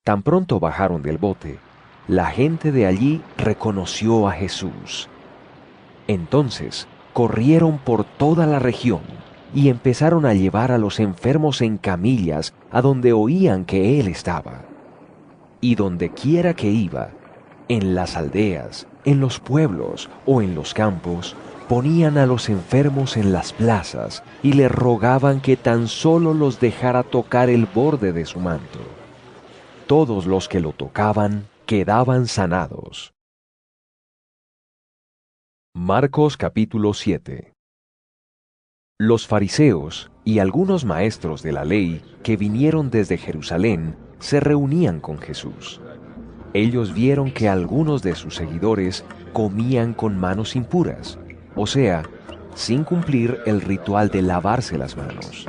A: Tan pronto bajaron del bote, la gente de allí reconoció a Jesús. Entonces corrieron por toda la región y empezaron a llevar a los enfermos en camillas a donde oían que Él estaba. Y donde quiera que iba, en las aldeas, en los pueblos o en los campos, ponían a los enfermos en las plazas y le rogaban que tan solo los dejara tocar el borde de su manto. Todos los que lo tocaban quedaban sanados. Marcos capítulo 7. Los fariseos y algunos maestros de la ley que vinieron desde Jerusalén se reunían con Jesús. Ellos vieron que algunos de sus seguidores comían con manos impuras, o sea, sin cumplir el ritual de lavarse las manos.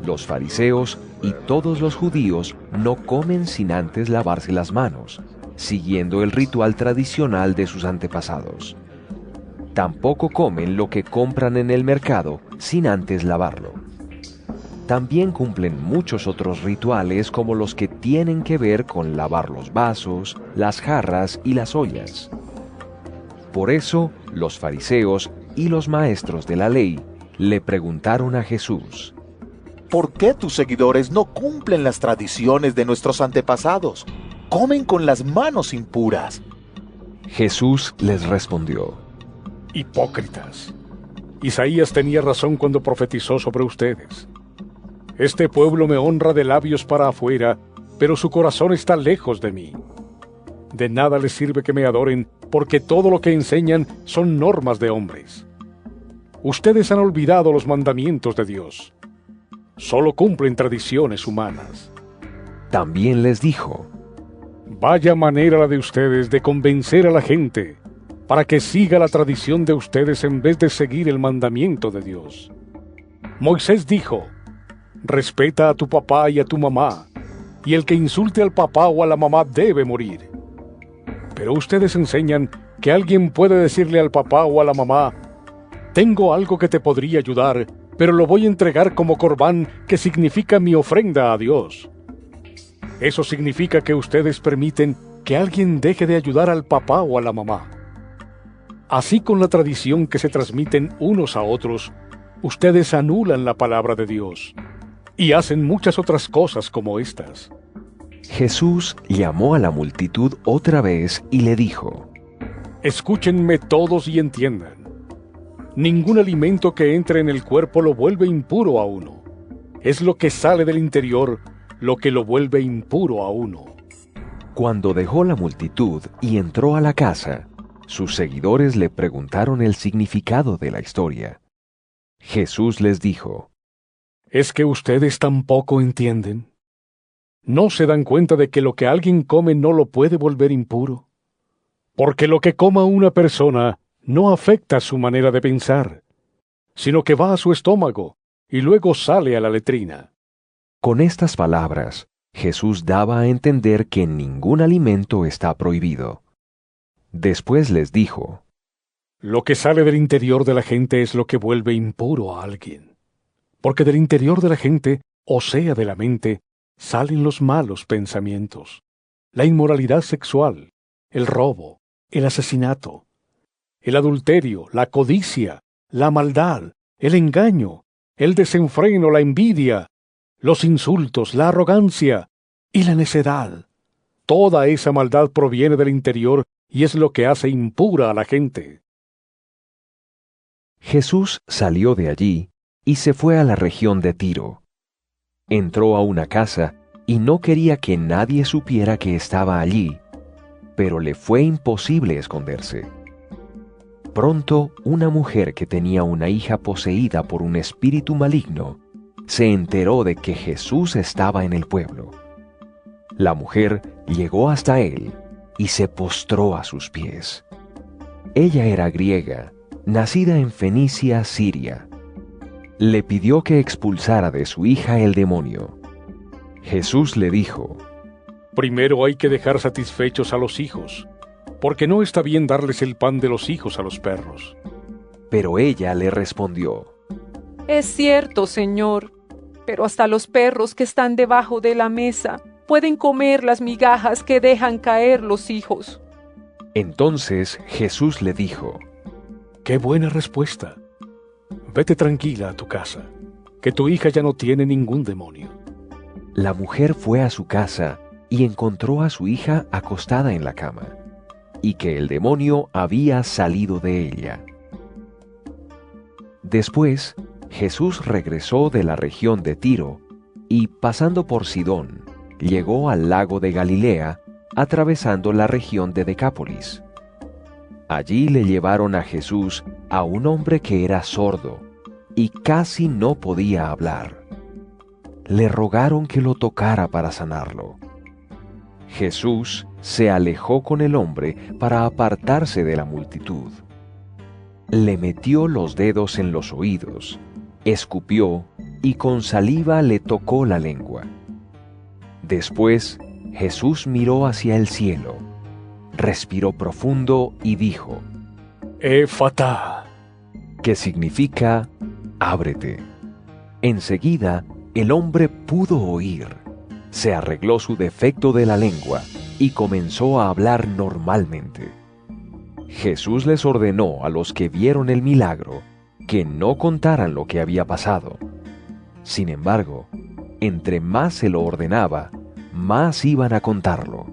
A: Los fariseos y todos los judíos no comen sin antes lavarse las manos, siguiendo el ritual tradicional de sus antepasados. Tampoco comen lo que compran en el mercado sin antes lavarlo. También cumplen muchos otros rituales como los que tienen que ver con lavar los vasos, las jarras y las ollas. Por eso, los fariseos y los maestros de la ley le preguntaron a Jesús:
B: ¿por qué tus seguidores no cumplen las tradiciones de nuestros antepasados? Comen con las manos impuras.
A: Jesús les respondió:
E: Hipócritas. Isaías tenía razón cuando profetizó sobre ustedes. Este pueblo me honra de labios para afuera, pero su corazón está lejos de mí. De nada les sirve que me adoren, porque todo lo que enseñan son normas de hombres. Ustedes han olvidado los mandamientos de Dios. Solo cumplen tradiciones humanas.
A: También les dijo:
E: vaya manera la de ustedes de convencer a la gente para que siga la tradición de ustedes en vez de seguir el mandamiento de Dios. Moisés dijo: respeta a tu papá y a tu mamá, y el que insulte al papá o a la mamá debe morir. Pero ustedes enseñan que alguien puede decirle al papá o a la mamá: tengo algo que te podría ayudar, pero lo voy a entregar como corbán, que significa mi ofrenda a Dios. Eso significa que ustedes permiten que alguien deje de ayudar al papá o a la mamá. Así, con la tradición que se transmiten unos a otros, ustedes anulan la palabra de Dios y hacen muchas otras cosas como estas.
A: Jesús llamó a la multitud otra vez y le dijo:
E: escúchenme todos y entiendan. Ningún alimento que entre en el cuerpo lo vuelve impuro a uno. Es lo que sale del interior lo que lo vuelve impuro a uno.
A: Cuando dejó la multitud y entró a la casa, sus seguidores le preguntaron el significado de la historia. Jesús les dijo:
E: ¿es que ustedes tampoco entienden? ¿No se dan cuenta de que lo que alguien come no lo puede volver impuro? Porque lo que coma una persona no afecta su manera de pensar, sino que va a su estómago y luego sale a la letrina.
A: Con estas palabras, Jesús daba a entender que ningún alimento está prohibido. Después les dijo:
E: lo que sale del interior de la gente es lo que vuelve impuro a alguien. Porque del interior de la gente, o sea de la mente, salen los malos pensamientos, la inmoralidad sexual, el robo, el asesinato, el adulterio, la codicia, la maldad, el engaño, el desenfreno, la envidia, los insultos, la arrogancia y la necedad. Toda esa maldad proviene del interior y es lo que hace impura a la gente.
A: Jesús salió de allí y se fue a la región de Tiro. Entró a una casa y no quería que nadie supiera que estaba allí, pero le fue imposible esconderse. Pronto, una mujer que tenía una hija poseída por un espíritu maligno se enteró de que Jesús estaba en el pueblo. La mujer llegó hasta él y se postró a sus pies. Ella era griega, nacida en Fenicia, Siria. Le pidió que expulsara de su hija el demonio. Jesús le dijo:
E: Primero hay que dejar satisfechos a los hijos, porque no está bien darles el pan de los hijos a los perros.
A: Pero ella le respondió:
Q: Es cierto, Señor, pero hasta los perros que están debajo de la mesa pueden comer las migajas que dejan caer los hijos.
A: Entonces Jesús le dijo:
E: ¡Qué buena respuesta! Vete tranquila a tu casa, que tu hija ya no tiene ningún demonio.
A: La mujer fue a su casa y encontró a su hija acostada en la cama, y que el demonio había salido de ella. Después, Jesús regresó de la región de Tiro y, pasando por Sidón, llegó al lago de Galilea, atravesando la región de Decápolis. Allí le llevaron a Jesús a un hombre que era sordo y casi no podía hablar. Le rogaron que lo tocara para sanarlo. Jesús se alejó con el hombre para apartarse de la multitud. Le metió los dedos en los oídos, escupió y con saliva le tocó la lengua. Después, Jesús miró hacia el cielo, respiró profundo y dijo:
E: Éfata,
A: que significa ábrete. Enseguida, el hombre pudo oír, se arregló su defecto de la lengua y comenzó a hablar normalmente. Jesús les ordenó a los que vieron el milagro que no contaran lo que había pasado. Sin embargo, entre más se lo ordenaba, más iban a contarlo.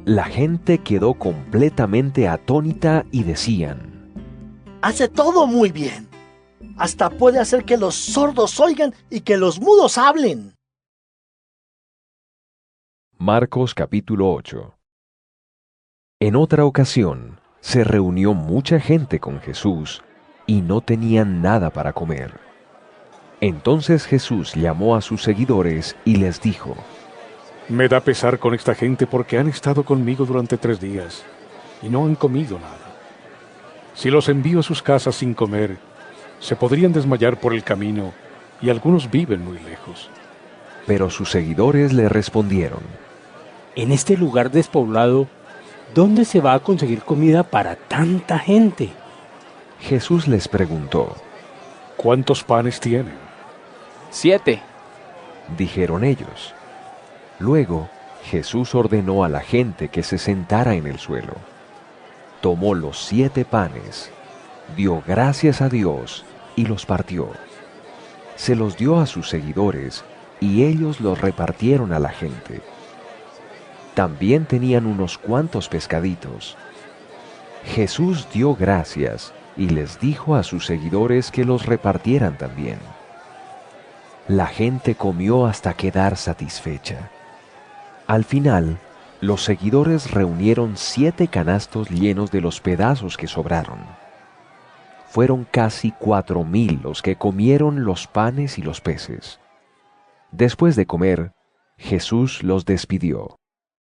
A: La gente quedó completamente atónita y decían:
H: Hace todo muy bien. Hasta puede hacer que los sordos oigan y que los mudos hablen.
A: Marcos capítulo 8. En otra ocasión, se reunió mucha gente con Jesús y no tenían nada para comer. Entonces Jesús llamó a sus seguidores y les dijo:
E: Me da pesar con esta gente porque han estado conmigo durante 3 días y no han comido nada. Si los envío a sus casas sin comer, se podrían desmayar por el camino y algunos viven muy lejos.
A: Pero sus seguidores le respondieron:
N: En este lugar despoblado, ¿dónde se va a conseguir comida para tanta gente?
A: Jesús les preguntó:
E: ¿Cuántos panes tienen?
M: 7,
A: dijeron ellos. Luego, Jesús ordenó a la gente que se sentara en el suelo. Tomó los 7 panes, dio gracias a Dios y los partió. Se los dio a sus seguidores y ellos los repartieron a la gente. También tenían unos cuantos pescaditos. Jesús dio gracias y les dijo a sus seguidores que los repartieran también. La gente comió hasta quedar satisfecha. Al final, los seguidores reunieron 7 canastos llenos de los pedazos que sobraron. Fueron casi 4,000 los que comieron los panes y los peces. Después de comer, Jesús los despidió.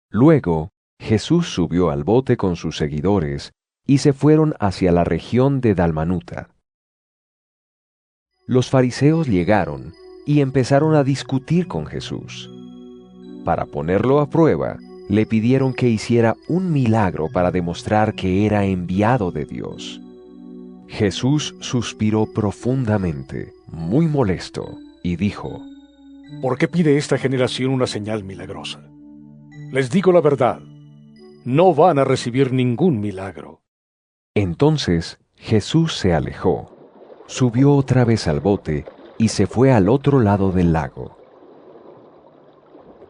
A: Luego, Jesús subió al bote con sus seguidores y se fueron hacia la región de Dalmanuta. Los fariseos llegaron y empezaron a discutir con Jesús. Para ponerlo a prueba, le pidieron que hiciera un milagro para demostrar que era enviado de Dios. Jesús suspiró profundamente, muy molesto, y dijo:
E: ¿Por qué pide esta generación una señal milagrosa? Les digo la verdad, no van a recibir ningún milagro.
A: Entonces Jesús se alejó, subió otra vez al bote y se fue al otro lado del lago.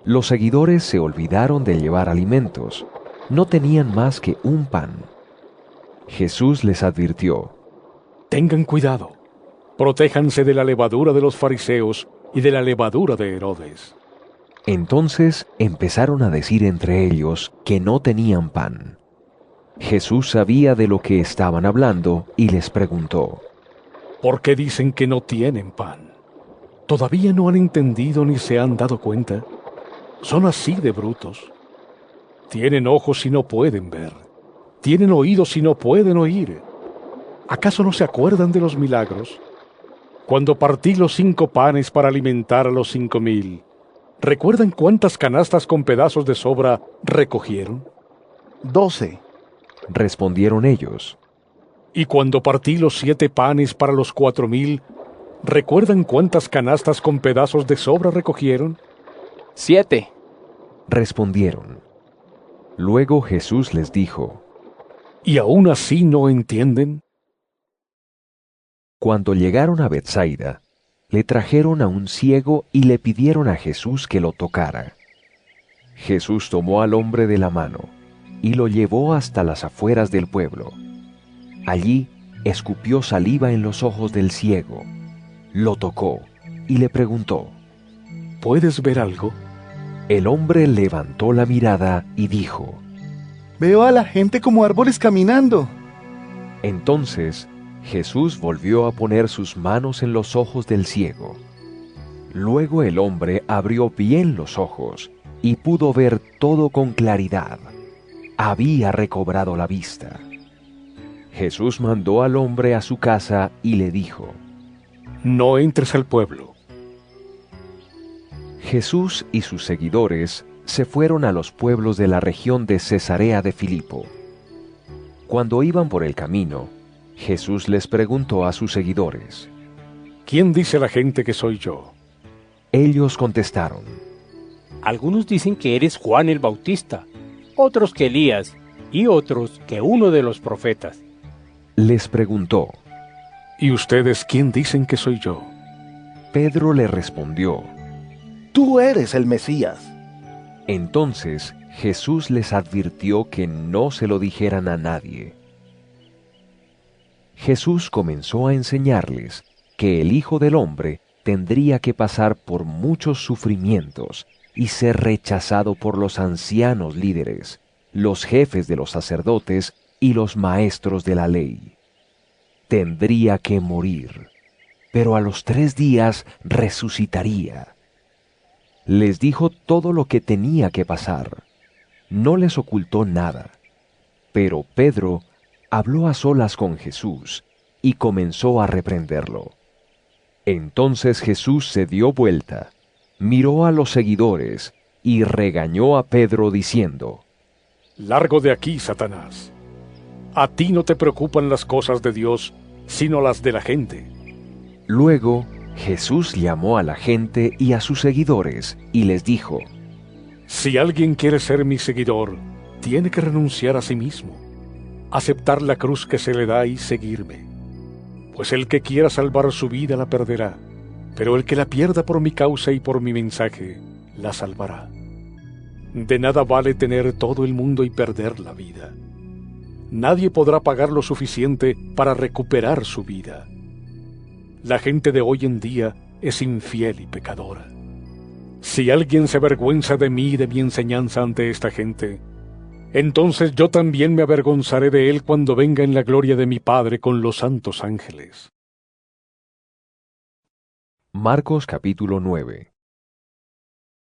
A: Los seguidores se olvidaron de llevar alimentos. No tenían más que un pan. Jesús les advirtió:
E: Tengan cuidado. Protéjanse de la levadura de los fariseos y de la levadura de Herodes.
A: Entonces empezaron a decir entre ellos que no tenían pan. Jesús sabía de lo que estaban hablando y les preguntó:
E: ¿Por qué dicen que no tienen pan? ¿Todavía no han entendido ni se han dado cuenta? Son así de brutos. Tienen ojos y no pueden ver. Tienen oídos y no pueden oír. ¿Acaso no se acuerdan de los milagros? Cuando partí los 5 panes para alimentar a los 5,000, ¿recuerdan cuántas canastas con pedazos de sobra recogieron?
C: 12,
A: respondieron ellos.
E: Y cuando partí los 7 panes para los 4,000, ¿recuerdan cuántas canastas con pedazos de sobra recogieron?
M: 7,
A: respondieron. Luego Jesús les dijo:
E: ¿Y aún así no entienden?
A: Cuando llegaron a Betsaida, le trajeron a un ciego y le pidieron a Jesús que lo tocara. Jesús tomó al hombre de la mano y lo llevó hasta las afueras del pueblo. Allí escupió saliva en los ojos del ciego, lo tocó y le preguntó:
E: ¿Puedes ver algo?
A: El hombre levantó la mirada y dijo:
K: Veo a la gente como árboles caminando.
A: Entonces Jesús volvió a poner sus manos en los ojos del ciego. Luego el hombre abrió bien los ojos y pudo ver todo con claridad. Había recobrado la vista. Jesús mandó al hombre a su casa y le dijo:
E: No entres al pueblo.
A: Jesús y sus seguidores se fueron a los pueblos de la región de Cesarea de Filipo. Cuando iban por el camino, Jesús les preguntó a sus seguidores:
E: ¿Quién dice la gente que soy yo?
A: Ellos contestaron:
N: Algunos dicen que eres Juan el Bautista, otros que Elías, y otros que uno de los profetas.
A: Les preguntó:
E: ¿Y ustedes quién dicen que soy yo?
A: Pedro le respondió:
H: Tú eres el Mesías.
A: Entonces Jesús les advirtió que no se lo dijeran a nadie. Jesús comenzó a enseñarles que el Hijo del Hombre tendría que pasar por muchos sufrimientos y ser rechazado por los ancianos líderes, los jefes de los sacerdotes y los maestros de la ley. Tendría que morir, pero a los 3 días resucitaría. Les dijo todo lo que tenía que pasar. No les ocultó nada. Pero Pedro habló a solas con Jesús y comenzó a reprenderlo. Entonces Jesús se dio vuelta, miró a los seguidores y regañó a Pedro diciendo:
E: Largo de aquí, Satanás. A ti no te preocupan las cosas de Dios, sino las de la gente.
A: Luego Jesús llamó a la gente y a sus seguidores y les dijo:
E: Si alguien quiere ser mi seguidor, tiene que renunciar a sí mismo, aceptar la cruz que se le da y seguirme. Pues el que quiera salvar su vida la perderá, pero el que la pierda por mi causa y por mi mensaje, la salvará. De nada vale tener todo el mundo y perder la vida. Nadie podrá pagar lo suficiente para recuperar su vida. La gente de hoy en día es infiel y pecadora. Si alguien se avergüenza de mí y de mi enseñanza ante esta gente, entonces yo también me avergonzaré de él cuando venga en la gloria de mi Padre con los santos ángeles.
A: Marcos capítulo 9.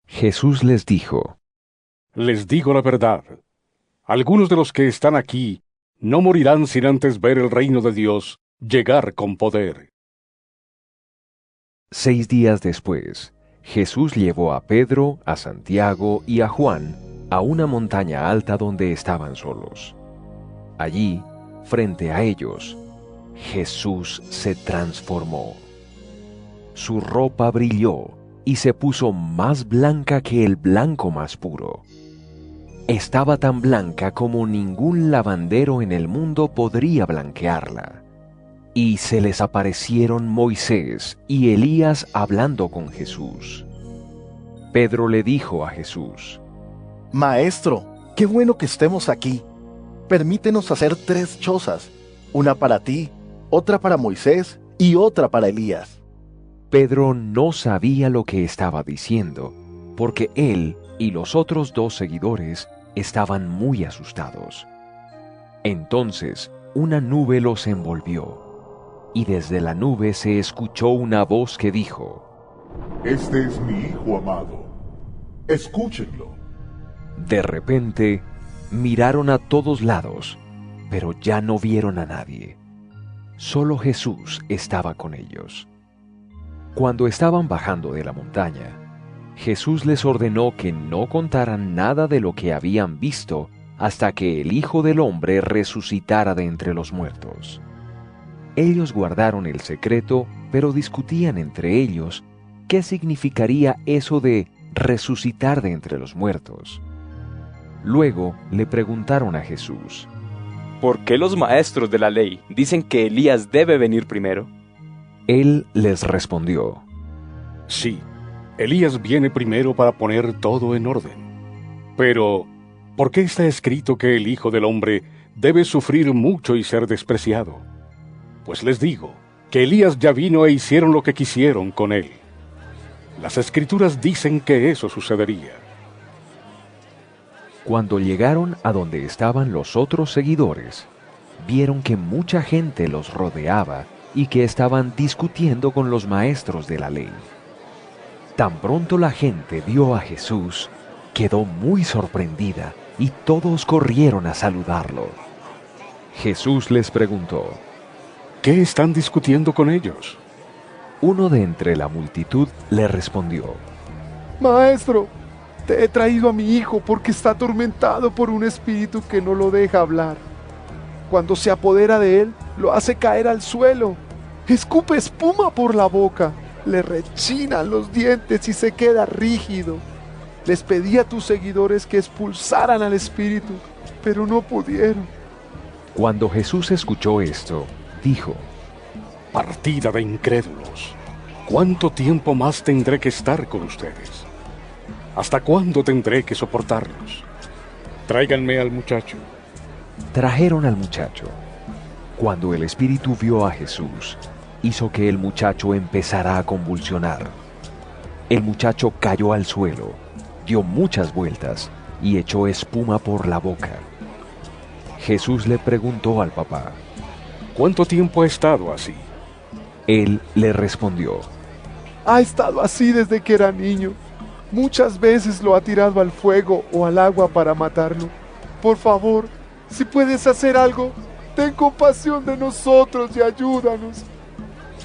A: Jesús les dijo:
E: Les digo la verdad, algunos de los que están aquí no morirán sin antes ver el reino de Dios llegar con poder.
A: 6 días después, Jesús llevó a Pedro, a Santiago y a Juan a una montaña alta donde estaban solos. Allí, frente a ellos, Jesús se transformó. Su ropa brilló y se puso más blanca que el blanco más puro. Estaba tan blanca como ningún lavandero en el mundo podría blanquearla. Y se les aparecieron Moisés y Elías hablando con Jesús. Pedro le dijo a Jesús:
K: Maestro, qué bueno que estemos aquí. Permítenos hacer 3 chozas, una para ti, otra para Moisés y otra para Elías.
A: Pedro no sabía lo que estaba diciendo, porque él y los otros 2 seguidores estaban muy asustados. Entonces una nube los envolvió, y desde la nube se escuchó una voz que dijo:
D: Este es mi Hijo amado. Escúchenlo.
A: De repente, miraron a todos lados, pero ya no vieron a nadie. Solo Jesús estaba con ellos. Cuando estaban bajando de la montaña, Jesús les ordenó que no contaran nada de lo que habían visto hasta que el Hijo del Hombre resucitara de entre los muertos. Ellos guardaron el secreto, pero discutían entre ellos qué significaría eso de resucitar de entre los muertos. Luego le preguntaron a Jesús:
M: ¿Por qué los maestros de la ley dicen que Elías debe venir primero?
A: Él les respondió:
E: Sí, Elías viene primero para poner todo en orden. Pero, ¿por qué está escrito que el Hijo del Hombre debe sufrir mucho y ser despreciado? Pues les digo que Elías ya vino e hicieron lo que quisieron con él. Las Escrituras dicen que eso sucedería.
A: Cuando llegaron a donde estaban los otros seguidores, vieron que mucha gente los rodeaba y que estaban discutiendo con los maestros de la ley. Tan pronto la gente vio a Jesús, quedó muy sorprendida y todos corrieron a saludarlo. Jesús les preguntó:
E: ¿Qué están discutiendo con ellos?
A: Uno de entre la multitud le respondió:
I: Maestro, te he traído a mi hijo porque está atormentado por un espíritu que no lo deja hablar. Cuando se apodera de él, lo hace caer al suelo. Escupe espuma por la boca, le rechinan los dientes y se queda rígido. Les pedí a tus seguidores que expulsaran al espíritu, pero no pudieron.
A: Cuando Jesús escuchó esto, dijo:
E: Partida de incrédulos, ¿cuánto tiempo más tendré que estar con ustedes? ¿Hasta cuándo tendré que soportarlos? Tráiganme al muchacho.
A: Trajeron al muchacho. Cuando el espíritu vio a Jesús, hizo que el muchacho empezara a convulsionar. El muchacho cayó al suelo, dio muchas vueltas y echó espuma por la boca. Jesús le preguntó al papá:
E: ¿Cuánto tiempo ha estado así?
A: Él le respondió:
I: Ha estado así desde que era niño. Muchas veces lo ha tirado al fuego o al agua para matarlo. Por favor, si puedes hacer algo, ten compasión de nosotros y ayúdanos.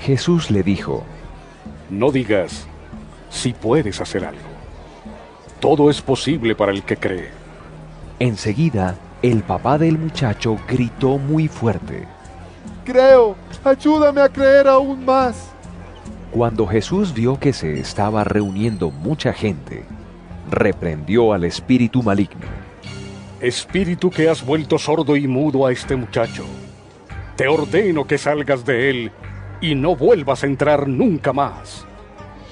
A: Jesús le dijo:
E: No digas, si puedes hacer algo. Todo es posible para el que cree.
A: Enseguida, el papá del muchacho gritó muy fuerte:
I: Creo, ayúdame a creer aún más.
A: Cuando Jesús vio que se estaba reuniendo mucha gente, reprendió al espíritu maligno:
E: Espíritu que has vuelto sordo y mudo a este muchacho, te ordeno que salgas de él y no vuelvas a entrar nunca más.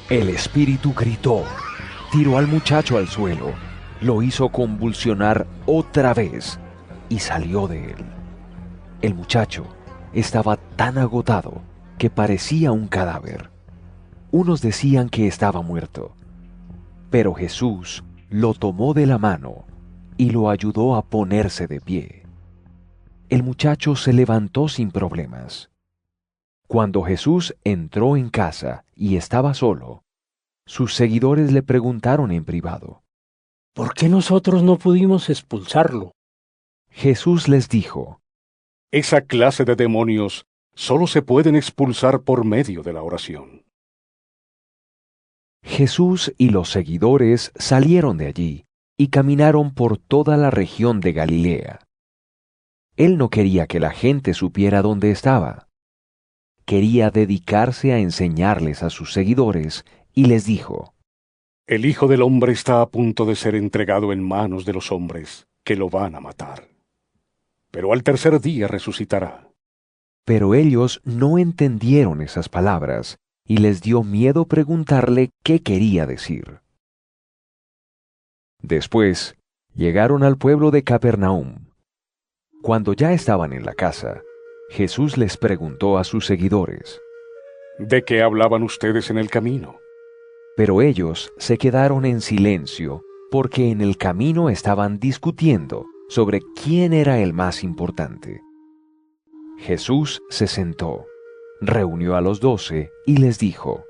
A: El espíritu gritó, tiró al muchacho al suelo, lo hizo convulsionar otra vez y salió de él. El muchacho estaba tan agotado que parecía un cadáver. Unos decían que estaba muerto, pero Jesús lo tomó de la mano y lo ayudó a ponerse de pie. El muchacho se levantó sin problemas. Cuando Jesús entró en casa y estaba solo, sus seguidores le preguntaron en privado:
J: ¿Por qué nosotros no pudimos expulsarlo?
A: Jesús les dijo:
E: Esa clase de demonios solo se pueden expulsar por medio de la oración.
A: Jesús y los seguidores salieron de allí y caminaron por toda la región de Galilea. Él no quería que la gente supiera dónde estaba. Quería dedicarse a enseñarles a sus seguidores y les dijo:
E: El Hijo del Hombre está a punto de ser entregado en manos de los hombres, que lo van a matar. Pero al tercer día resucitará.
A: Pero ellos no entendieron esas palabras y les dio miedo preguntarle qué quería decir. Después, llegaron al pueblo de Capernaum. Cuando ya estaban en la casa, Jesús les preguntó a sus seguidores:
E: ¿De qué hablaban ustedes en el camino?
A: Pero ellos se quedaron en silencio porque en el camino estaban discutiendo sobre quién era el más importante. Jesús se sentó, reunió a los 12 y les dijo: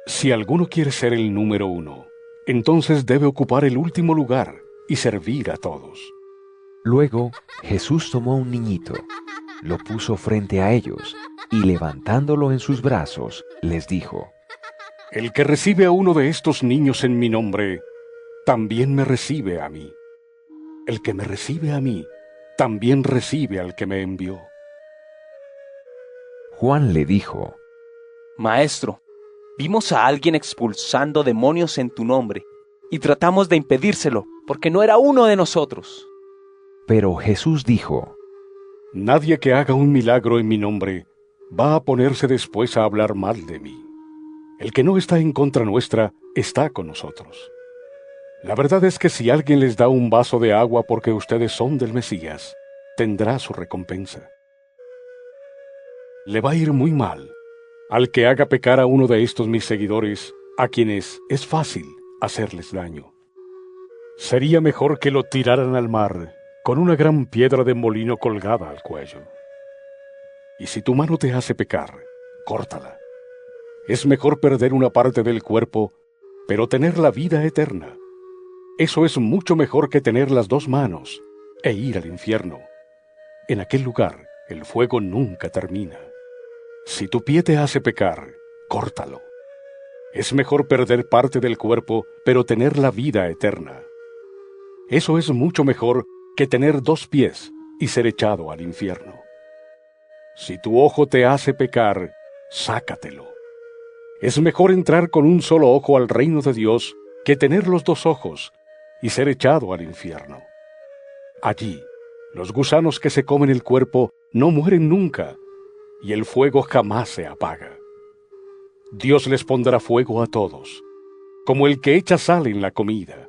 E: Si alguno quiere ser el número 1, entonces debe ocupar el último lugar y servir a todos.
A: Luego Jesús tomó un niñito, lo puso frente a ellos y levantándolo en sus brazos, les dijo:
E: El que recibe a uno de estos niños en mi nombre, también me recibe a mí. El que me recibe a mí, también recibe al que me envió.
A: Juan le dijo:
M: Maestro, vimos a alguien expulsando demonios en tu nombre, y tratamos de impedírselo, porque no era uno de nosotros.
A: Pero Jesús dijo:
E: Nadie que haga un milagro en mi nombre va a ponerse después a hablar mal de mí. El que no está en contra nuestra está con nosotros. La verdad es que si alguien les da un vaso de agua porque ustedes son del Mesías, tendrá su recompensa. Le va a ir muy mal al que haga pecar a uno de estos mis seguidores, a quienes es fácil hacerles daño. Sería mejor que lo tiraran al mar con una gran piedra de molino colgada al cuello. Y si tu mano te hace pecar, córtala. Es mejor perder una parte del cuerpo, pero tener la vida eterna. Eso es mucho mejor que tener las 2 manos e ir al infierno. En aquel lugar el fuego nunca termina. Si tu pie te hace pecar, córtalo. Es mejor perder parte del cuerpo, pero tener la vida eterna. Eso es mucho mejor que tener 2 pies y ser echado al infierno. Si tu ojo te hace pecar, sácatelo. Es mejor entrar con un solo ojo al reino de Dios que tener los 2 ojos y ser echado al infierno. Allí, los gusanos que se comen el cuerpo no mueren nunca, y el fuego jamás se apaga. Dios les pondrá fuego a todos, como el que echa sal en la comida.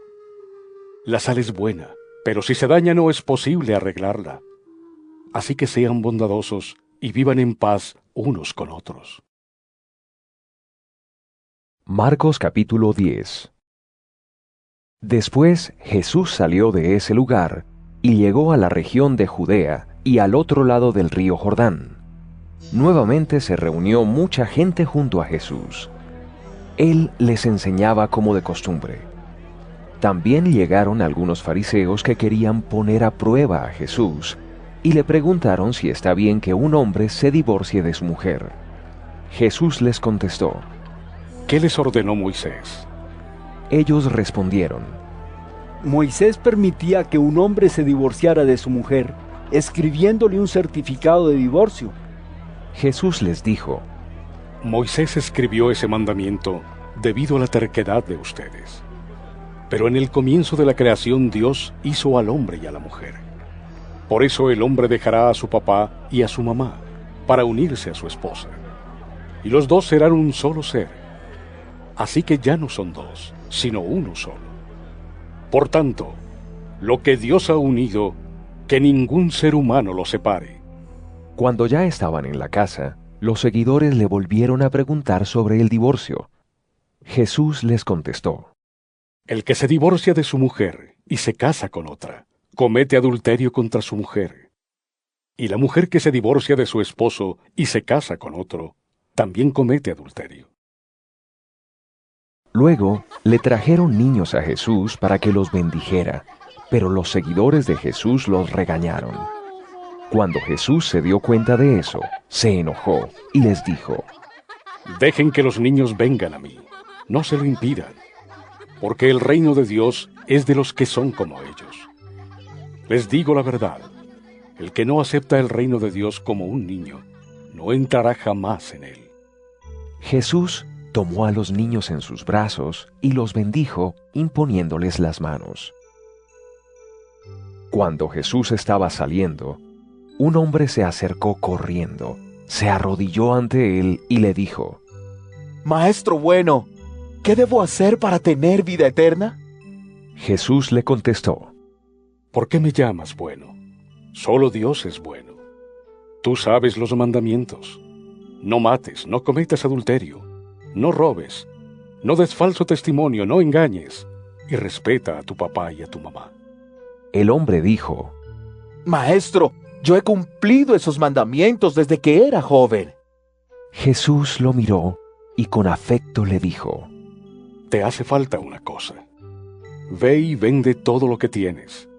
E: La sal es buena, pero si se daña no es posible arreglarla. Así que sean bondadosos y vivan en paz unos con otros.
A: Marcos capítulo 10. Después Jesús salió de ese lugar y llegó a la región de Judea y al otro lado del río Jordán. Nuevamente se reunió mucha gente junto a Jesús. Él les enseñaba como de costumbre. También llegaron algunos fariseos que querían poner a prueba a Jesús y le preguntaron si está bien que un hombre se divorcie de su mujer. Jesús les contestó:
E: ¿Qué les ordenó Moisés?
A: Ellos respondieron:
R: Moisés permitía que un hombre se divorciara de su mujer, escribiéndole un certificado de divorcio.
A: Jesús les dijo:
E: Moisés escribió ese mandamiento debido a la terquedad de ustedes. Pero en el comienzo de la creación Dios hizo al hombre y a la mujer. Por eso el hombre dejará a su papá y a su mamá para unirse a su esposa. Y los 2 serán un solo ser. Así que ya no son 2, sino uno solo. Por tanto, lo que Dios ha unido, que ningún ser humano lo separe.
A: Cuando ya estaban en la casa, los seguidores le volvieron a preguntar sobre el divorcio. Jesús les contestó:
E: El que se divorcia de su mujer y se casa con otra, comete adulterio contra su mujer. Y la mujer que se divorcia de su esposo y se casa con otro, también comete adulterio.
A: Luego le trajeron niños a Jesús para que los bendijera, pero los seguidores de Jesús los regañaron. Cuando Jesús se dio cuenta de eso, se enojó y les dijo:
E: Dejen que los niños vengan a mí, no se lo impidan, porque el reino de Dios es de los que son como ellos. Les digo la verdad, el que no acepta el reino de Dios como un niño, no entrará jamás en él.
A: Jesús tomó a los niños en sus brazos y los bendijo imponiéndoles las manos. Cuando Jesús estaba saliendo, un hombre se acercó corriendo, se arrodilló ante él y le dijo:
B: Maestro bueno, ¿qué debo hacer para tener vida eterna?
A: Jesús le contestó:
E: ¿Por qué me llamas bueno? Solo Dios es bueno. Tú sabes los mandamientos. No mates, no cometas adulterio, no robes, no des falso testimonio, no engañes, y respeta a tu papá y a tu mamá.
A: El hombre dijo:
B: Maestro, yo he cumplido esos mandamientos desde que era joven.
A: Jesús lo miró y con afecto le dijo:
E: Te hace falta una cosa. Ve y vende todo lo que tienes.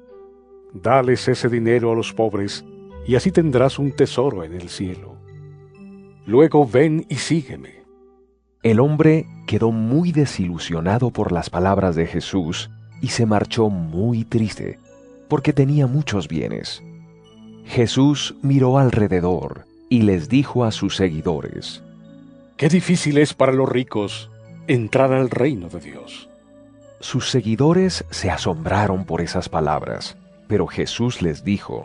E: Dales ese dinero a los pobres, y así tendrás un tesoro en el cielo. Luego ven y sígueme.
A: El hombre quedó muy desilusionado por las palabras de Jesús y se marchó muy triste, porque tenía muchos bienes. Jesús miró alrededor y les dijo a sus seguidores:
E: Qué difícil es para los ricos entrar al reino de Dios.
A: Sus seguidores se asombraron por esas palabras, pero Jesús les dijo: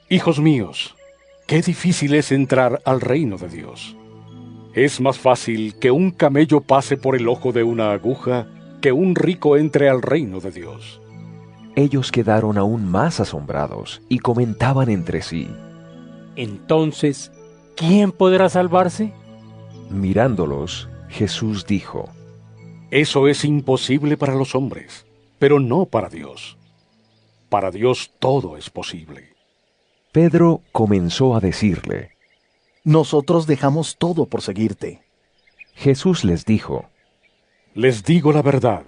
E: Hijos míos, qué difícil es entrar al reino de Dios. Es más fácil que un camello pase por el ojo de una aguja que un rico entre al reino de Dios.
A: Ellos quedaron aún más asombrados y comentaban entre sí:
N: Entonces, ¿quién podrá salvarse?
A: Mirándolos, Jesús dijo:
E: Eso es imposible para los hombres, pero no para Dios. Para Dios todo es posible.
A: Pedro comenzó a decirle:
K: Nosotros dejamos todo por seguirte.
A: Jesús les dijo:
E: Les digo la verdad,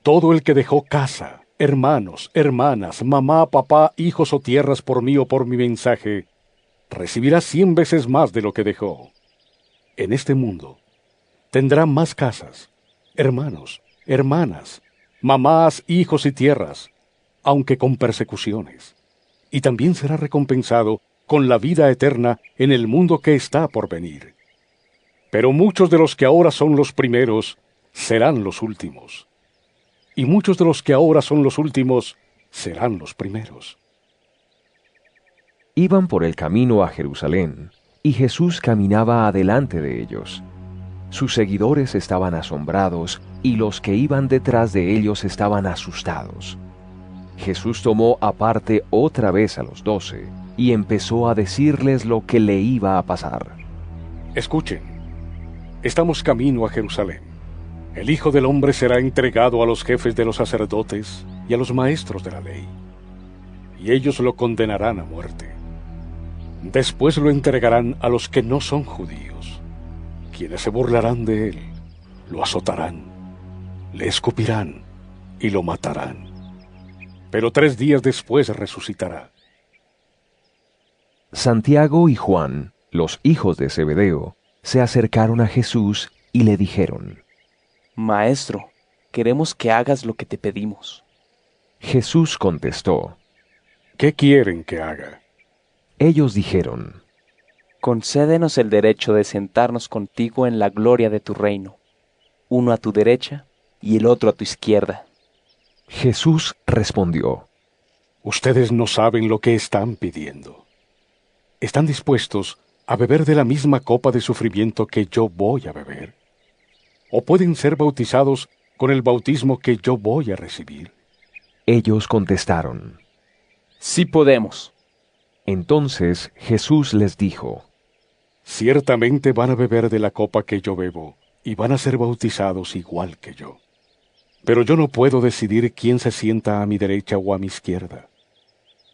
E: todo el que dejó casa, hermanos, hermanas, mamá, papá, hijos o tierras por mí o por mi mensaje, recibirá 100 veces más de lo que dejó. En este mundo tendrá más casas, hermanos, hermanas, mamás, hijos y tierras, aunque con persecuciones, y también será recompensado con la vida eterna en el mundo que está por venir. Pero muchos de los que ahora son los primeros serán los últimos, y muchos de los que ahora son los últimos serán los primeros.
A: Iban por el camino a Jerusalén, y Jesús caminaba adelante de ellos. Sus seguidores estaban asombrados, y los que iban detrás de ellos estaban asustados. Jesús tomó aparte otra vez a los 12, y empezó a decirles lo que le iba a pasar.
E: Escuchen, estamos camino a Jerusalén. El Hijo del Hombre será entregado a los jefes de los sacerdotes y a los maestros de la ley, y ellos lo condenarán a muerte. Después lo entregarán a los que no son judíos, quienes se burlarán de él, lo azotarán, le escupirán y lo matarán. Pero 3 días después resucitará.
A: Santiago y Juan, los hijos de Zebedeo, se acercaron a Jesús y le dijeron:
M: Maestro, queremos que hagas lo que te pedimos.
A: Jesús contestó:
E: ¿Qué quieren que haga?
A: Ellos dijeron:
M: Concédenos el derecho de sentarnos contigo en la gloria de tu reino, uno a tu derecha y el otro a tu izquierda.
A: Jesús respondió:
E: Ustedes no saben lo que están pidiendo. ¿Están dispuestos a beber de la misma copa de sufrimiento que yo voy a beber? ¿O pueden ser bautizados con el bautismo que yo voy a recibir?
A: Ellos contestaron:
M: Sí podemos.
A: Entonces Jesús les dijo:
E: Ciertamente van a beber de la copa que yo bebo, y van a ser bautizados igual que yo. Pero yo no puedo decidir quién se sienta a mi derecha o a mi izquierda.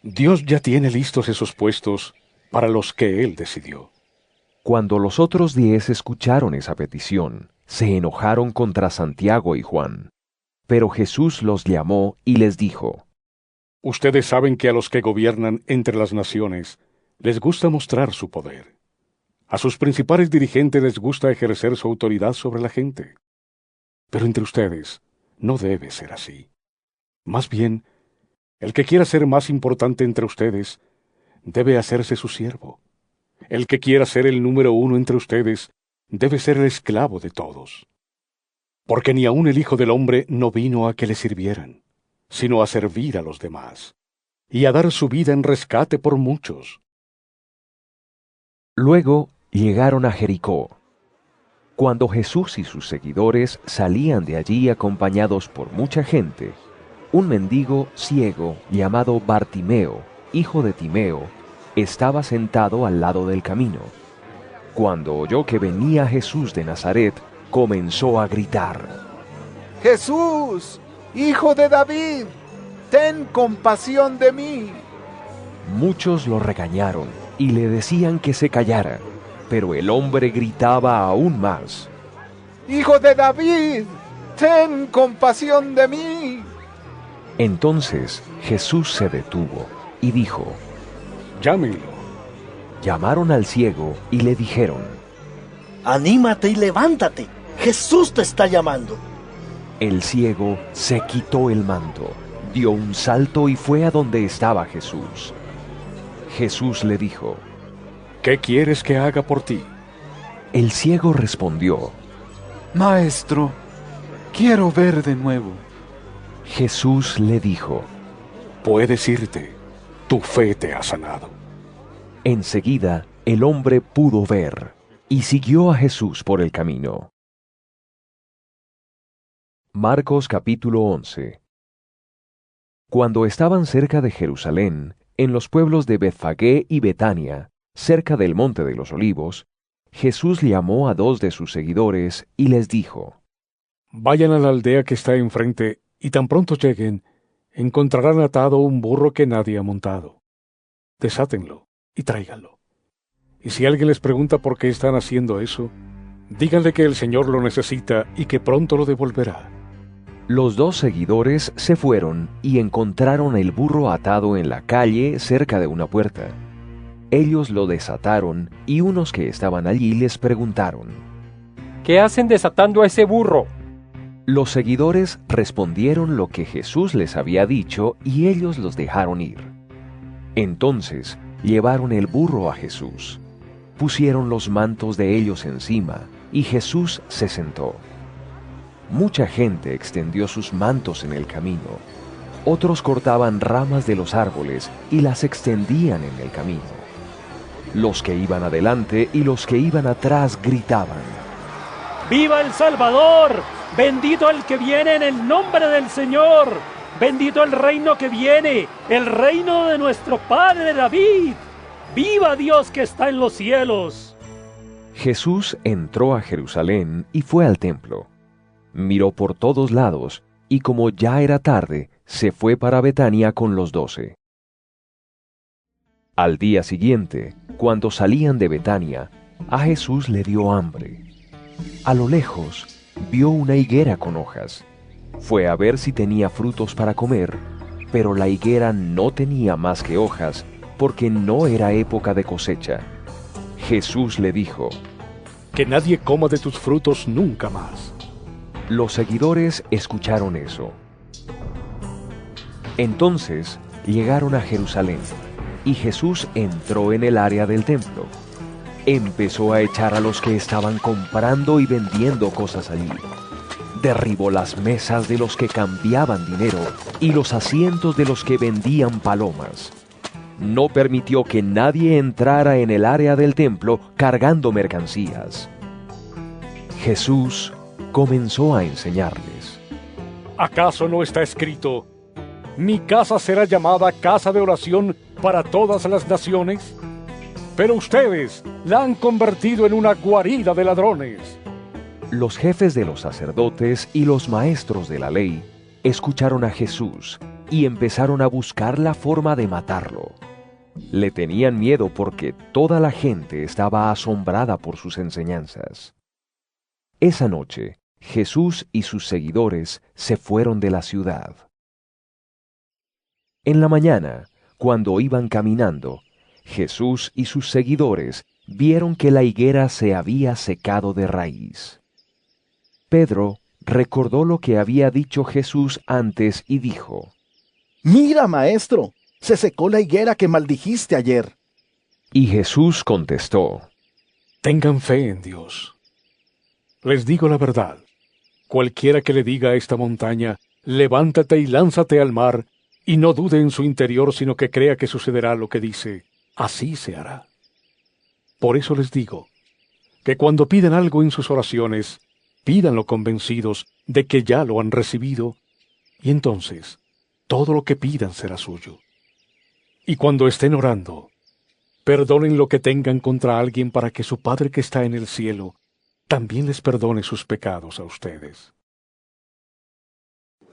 E: Dios ya tiene listos esos puestos para los que Él decidió.
A: Cuando los otros 10 escucharon esa petición, se enojaron contra Santiago y Juan. Pero Jesús los llamó y les dijo:
E: Ustedes saben que a los que gobiernan entre las naciones les gusta mostrar su poder. A sus principales dirigentes les gusta ejercer su autoridad sobre la gente. Pero entre ustedes no debe ser así. Más bien, el que quiera ser más importante entre ustedes debe hacerse su siervo. El que quiera ser el número 1 entre ustedes debe ser el esclavo de todos. Porque ni aun el Hijo del Hombre no vino a que le sirvieran, sino a servir a los demás, y a dar su vida en rescate por muchos.
A: Luego llegaron a Jericó. Cuando Jesús y sus seguidores salían de allí acompañados por mucha gente, Un mendigo ciego llamado Bartimeo, hijo de Timeo, estaba sentado al lado del camino. Cuando oyó que venía Jesús de Nazaret, comenzó a gritar:
I: Jesús, hijo de David, ten compasión de mí.
A: Muchos lo regañaron y le decían que se callara, pero el hombre gritaba aún más:
I: Hijo de David, ten compasión de mí.
A: Entonces Jesús se detuvo y dijo:
E: Llámenlo.
A: Llamaron al ciego y le dijeron:
H: Anímate y levántate, Jesús te está llamando.
A: El ciego se quitó el manto, dio un salto y fue a donde estaba Jesús. Jesús le dijo:
E: ¿Qué quieres que haga por ti?
A: El ciego respondió:
I: Maestro, quiero ver de nuevo.
A: Jesús le dijo:
E: Puedes irte, tu fe te ha sanado.
A: Enseguida el hombre pudo ver y siguió a Jesús por el camino. Marcos capítulo 11. Cuando estaban cerca de Jerusalén, en los pueblos de Betfagé y Betania, cerca del monte de los Olivos, Jesús llamó a 2 de sus seguidores y les dijo:
E: Vayan a la aldea que está enfrente, y tan pronto lleguen, encontrarán atado un burro que nadie ha montado. Desátenlo y tráiganlo. Y si alguien les pregunta por qué están haciendo eso, díganle que el Señor lo necesita y que pronto lo devolverá.
A: Los 2 seguidores se fueron y encontraron el burro atado en la calle cerca de una puerta. Ellos lo desataron y unos que estaban allí les preguntaron:
O: ¿Qué hacen desatando a ese burro?
A: Los seguidores respondieron lo que Jesús les había dicho y ellos los dejaron ir. Entonces llevaron el burro a Jesús, pusieron los mantos de ellos encima y Jesús se sentó. Mucha gente extendió sus mantos en el camino. Otros cortaban ramas de los árboles y las extendían en el camino. Los que iban adelante y los que iban atrás gritaban:
J: ¡Viva el Salvador! ¡Bendito el que viene en el nombre del Señor! ¡Bendito el reino que viene, el reino de nuestro Padre David! ¡Viva Dios que está en los cielos!
A: Jesús entró a Jerusalén y fue al templo. Miró por todos lados, y como ya era tarde, se fue para Betania con los 12. Al día siguiente, cuando salían de Betania, a Jesús le dio hambre. A lo lejos, vio una higuera con hojas. Fue a ver si tenía frutos para comer, pero la higuera no tenía más que hojas, porque no era época de cosecha. Jesús le dijo:
E: Que nadie coma de tus frutos nunca más.
A: Los seguidores escucharon eso. Entonces llegaron a Jerusalén, y Jesús entró en el área del templo. Empezó a echar a los que estaban comprando y vendiendo cosas allí. Derribó las mesas de los que cambiaban dinero y los asientos de los que vendían palomas. No permitió que nadie entrara en el área del templo cargando mercancías. Jesús comenzó a enseñarles:
E: ¿Acaso no está escrito: Mi casa será llamada casa de oración para todas las naciones? Pero ustedes la han convertido en una guarida de ladrones.
A: Los jefes de los sacerdotes y los maestros de la ley escucharon a Jesús y empezaron a buscar la forma de matarlo. Le tenían miedo porque toda la gente estaba asombrada por sus enseñanzas. Esa noche, Jesús y sus seguidores se fueron de la ciudad. En la mañana, cuando iban caminando, Jesús y sus seguidores vieron que la higuera se había secado de raíz. Pedro recordó lo que había dicho Jesús antes y dijo:
K: Mira, maestro, se secó la higuera que maldijiste ayer.
A: Y Jesús contestó:
E: Tengan fe en Dios. Les digo la verdad, cualquiera que le diga a esta montaña: levántate y lánzate al mar, y no dude en su interior, sino que crea que sucederá lo que dice, así se hará. Por eso les digo, que cuando pidan algo en sus oraciones, pídanlo convencidos de que ya lo han recibido, y entonces todo lo que pidan será suyo. Y cuando estén orando, perdonen lo que tengan contra alguien para que su Padre que está en el cielo también les perdone sus pecados a ustedes.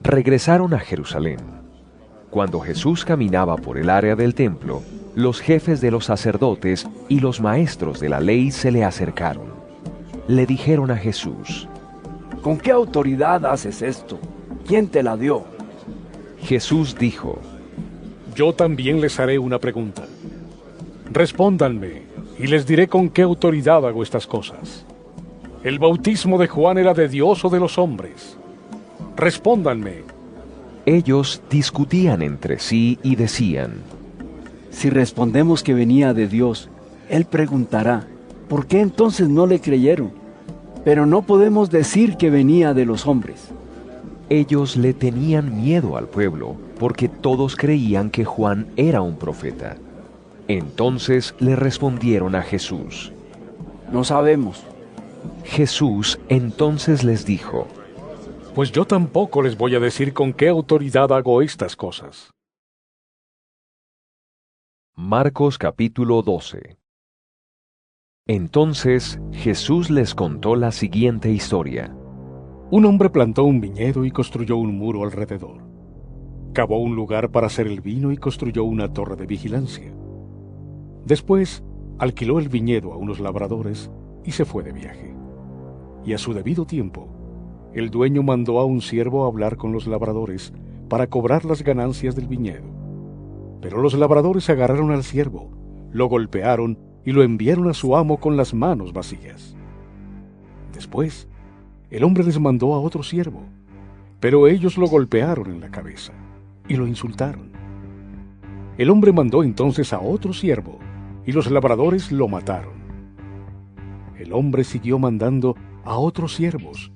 A: Regresaron a Jerusalén. Cuando Jesús caminaba por el área del templo, los jefes de los sacerdotes y los maestros de la ley se le acercaron. Le dijeron a Jesús:
R: ¿Con qué autoridad haces esto? ¿Quién te la dio?
A: Jesús dijo:
E: Yo también les haré una pregunta. Respóndanme, y les diré con qué autoridad hago estas cosas. ¿El bautismo de Juan era de Dios o de los hombres? Respóndanme.
A: Ellos discutían entre sí y decían:
R: Si respondemos que venía de Dios, Él preguntará, ¿por qué entonces no le creyeron? Pero no podemos decir que venía de los hombres.
A: Ellos le tenían miedo al pueblo, porque todos creían que Juan era un profeta. Entonces le respondieron a Jesús:
R: No sabemos.
A: Jesús entonces les dijo:
E: Pues yo tampoco les voy a decir con qué autoridad hago estas cosas.
A: Marcos capítulo 12. Entonces Jesús les contó la siguiente historia.
E: Un hombre plantó un viñedo y construyó un muro alrededor. Cavó un lugar para hacer el vino y construyó una torre de vigilancia. Después alquiló el viñedo a unos labradores y se fue de viaje. Y a su debido tiempo, el dueño mandó a un siervo a hablar con los labradores para cobrar las ganancias del viñedo. Pero los labradores agarraron al siervo, lo golpearon y lo enviaron a su amo con las manos vacías. Después, el hombre les mandó a otro siervo, pero ellos lo golpearon en la cabeza y lo insultaron. El hombre mandó entonces a otro siervo y los labradores lo mataron. El hombre siguió mandando a otros siervos,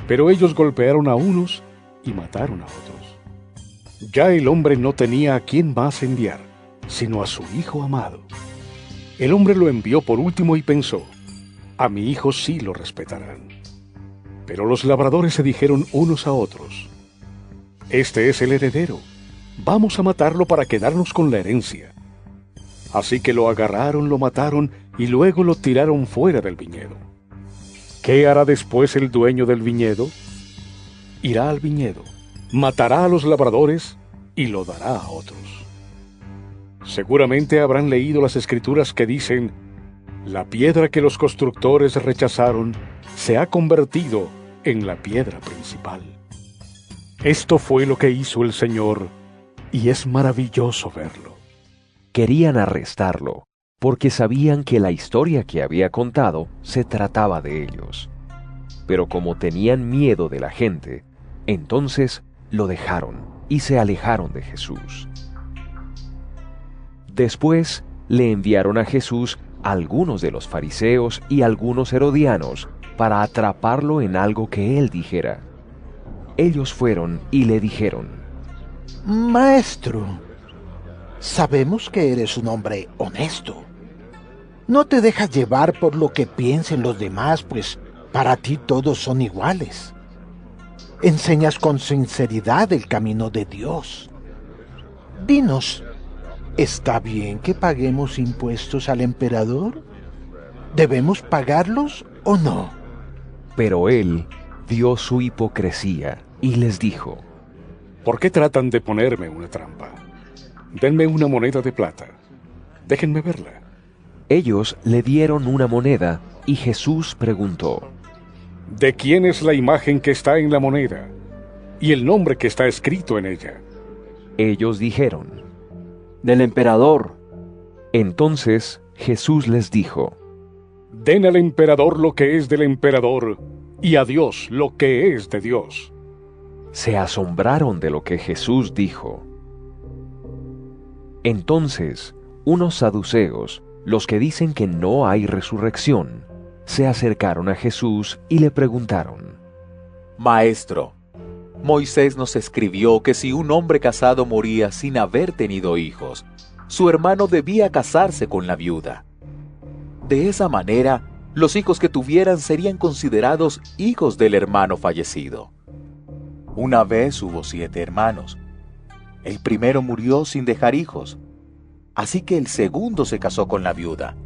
E: pero ellos golpearon a unos y mataron a otros. Ya el hombre no tenía a quién más enviar, sino a su hijo amado. El hombre lo envió por último y pensó: a mi hijo sí lo respetarán. Pero los labradores se dijeron unos a otros: este es el heredero, vamos a matarlo para quedarnos con la herencia. Así que lo agarraron, lo mataron y luego lo tiraron fuera del viñedo. ¿Qué hará después el dueño del viñedo? Irá al viñedo, matará a los labradores y lo dará a otros. Seguramente habrán leído las escrituras que dicen: la piedra que los constructores rechazaron se ha convertido en la piedra principal. Esto fue lo que hizo el Señor, y es maravilloso verlo.
A: Querían arrestarlo, porque sabían que la historia que había contado se trataba de ellos. Pero como tenían miedo de la gente, entonces lo dejaron y se alejaron de Jesús. Después le enviaron a Jesús algunos de los fariseos y algunos herodianos para atraparlo en algo que él dijera. Ellos fueron y le dijeron:
C: Maestro, sabemos que eres un hombre honesto. No te dejas llevar por lo que piensen los demás, pues para ti todos son iguales. Enseñas con sinceridad el camino de Dios. Dinos, ¿está bien que paguemos impuestos al emperador? ¿Debemos pagarlos o no?
A: Pero él vio su hipocresía y les dijo:
E: ¿por qué tratan de ponerme una trampa? Denme una moneda de plata. Déjenme verla.
A: Ellos le dieron una moneda y Jesús preguntó:
E: ¿de quién es la imagen que está en la moneda y el nombre que está escrito en ella?
A: Ellos dijeron:
R: del emperador.
A: Entonces Jesús les dijo:
E: den al emperador lo que es del emperador y a Dios lo que es de Dios.
A: Se asombraron de lo que Jesús dijo. Entonces, unos saduceos, los que dicen que no hay resurrección, se acercaron a Jesús y le preguntaron:
B: Maestro, Moisés nos escribió que si un hombre casado moría sin haber tenido hijos, su hermano debía casarse con la viuda. De esa manera, los hijos que tuvieran serían considerados hijos del hermano fallecido. Una vez hubo 7 hermanos. El primero murió sin dejar hijos, así que el segundo se casó con la viuda,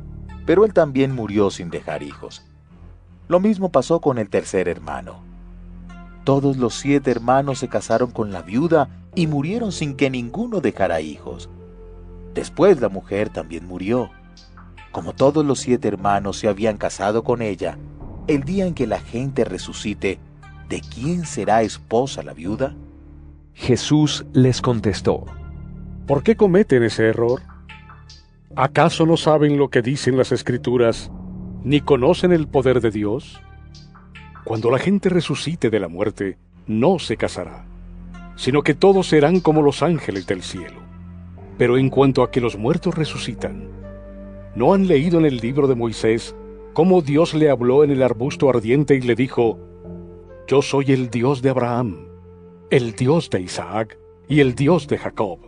B: pero él también murió sin dejar hijos. Lo mismo pasó con el tercer hermano. Todos los 7 hermanos se casaron con la viuda y murieron sin que ninguno dejara hijos. Después la mujer también murió. Como todos los 7 hermanos se habían casado con ella, el día en que la gente resucite, ¿de quién será esposa la viuda?
A: Jesús les contestó:
E: ¿Por qué cometen ese error? ¿Acaso no saben lo que dicen las Escrituras, ni conocen el poder de Dios? Cuando la gente resucite de la muerte, no se casará, sino que todos serán como los ángeles del cielo. Pero en cuanto a que los muertos resucitan, ¿no han leído en el libro de Moisés cómo Dios le habló en el arbusto ardiente y le dijo: Yo soy el Dios de Abraham, el Dios de Isaac y el Dios de Jacob?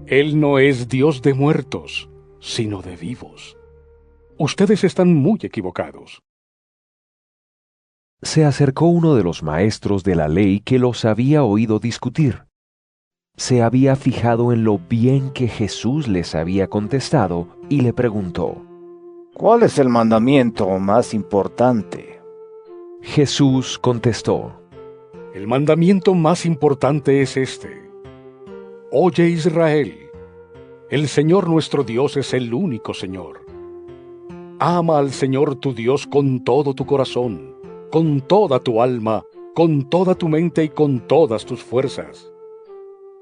E: Él no es Dios de muertos, sino de vivos. Ustedes están muy equivocados.
A: Se acercó uno de los maestros de la ley que los había oído discutir. Se había fijado en lo bien que Jesús les había contestado y le preguntó:
S: ¿Cuál es el mandamiento más importante?
A: Jesús contestó:
E: El mandamiento más importante es este: Oye, Israel, el Señor nuestro Dios es el único Señor. Ama al Señor tu Dios con todo tu corazón, con toda tu alma, con toda tu mente y con todas tus fuerzas.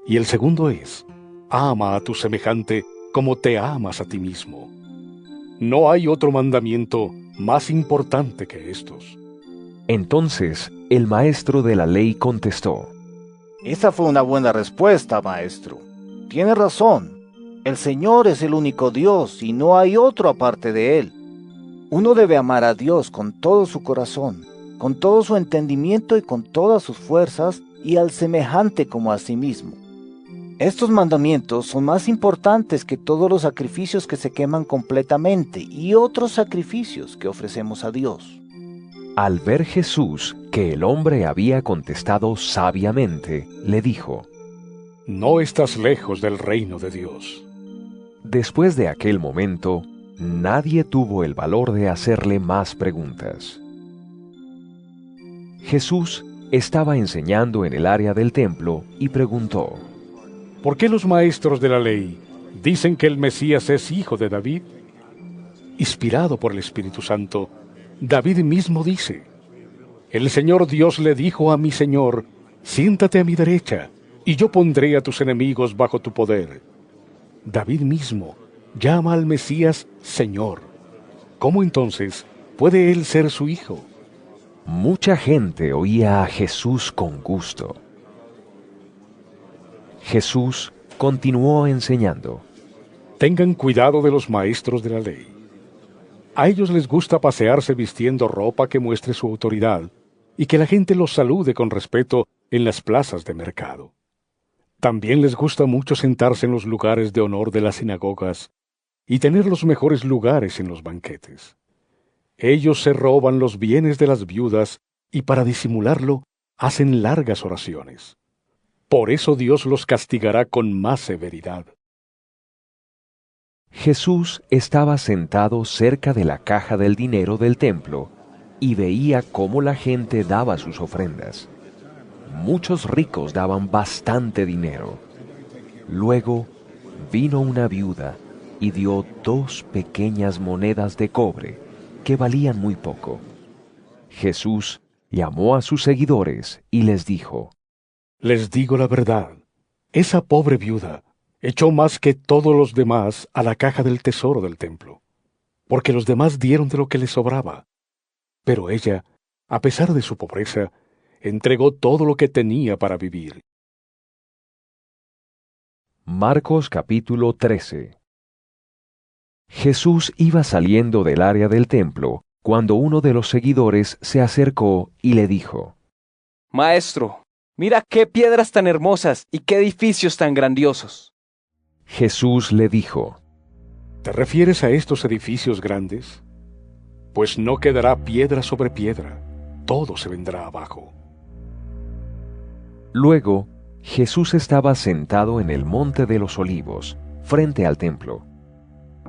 E: Y el segundo es: ama a tu semejante como te amas a ti mismo. No hay otro mandamiento más importante que estos.
A: Entonces el maestro de la ley contestó:
S: Esa fue una buena respuesta, maestro. Tiene razón. El Señor es el único Dios y no hay otro aparte de Él. Uno debe amar a Dios con todo su corazón, con todo su entendimiento y con todas sus fuerzas, y al semejante como a sí mismo. Estos mandamientos son más importantes que todos los sacrificios que se queman completamente y otros sacrificios que ofrecemos a Dios.
A: Al ver Jesús que el hombre había contestado sabiamente, le dijo:
E: No estás lejos del reino de Dios.
A: Después de aquel momento, nadie tuvo el valor de hacerle más preguntas. Jesús estaba enseñando en el área del templo y preguntó:
E: ¿Por qué los maestros de la ley dicen que el Mesías es hijo de David? Inspirado por el Espíritu Santo, David mismo dice: El Señor Dios le dijo a mi Señor: Siéntate a mi derecha, y yo pondré a tus enemigos bajo tu poder. David mismo llama al Mesías Señor. ¿Cómo entonces puede él ser su hijo?
A: Mucha gente oía a Jesús con gusto. Jesús continuó enseñando:
E: Tengan cuidado de los maestros de la ley. A ellos les gusta pasearse vistiendo ropa que muestre su autoridad y que la gente los salude con respeto en las plazas de mercado. También les gusta mucho sentarse en los lugares de honor de las sinagogas y tener los mejores lugares en los banquetes. Ellos se roban los bienes de las viudas y para disimularlo hacen largas oraciones. Por eso Dios los castigará con más severidad.
A: Jesús estaba sentado cerca de la caja del dinero del templo y veía cómo la gente daba sus ofrendas. Muchos ricos daban bastante dinero. Luego vino una viuda y dio 2 pequeñas monedas de cobre que valían muy poco. Jesús llamó a sus seguidores y les dijo:
E: Les digo la verdad, esa pobre viuda echó más que todos los demás a la caja del tesoro del templo, porque los demás dieron de lo que les sobraba. Pero ella, a pesar de su pobreza, entregó todo lo que tenía para vivir.
A: Marcos capítulo 13. Jesús iba saliendo del área del templo cuando uno de los seguidores se acercó y le dijo:
M: Maestro, mira qué piedras tan hermosas y qué edificios tan grandiosos.
A: Jesús le dijo:
E: ¿Te refieres a estos edificios grandes? Pues no quedará piedra sobre piedra, todo se vendrá abajo.
A: Luego, Jesús estaba sentado en el monte de los Olivos, frente al templo.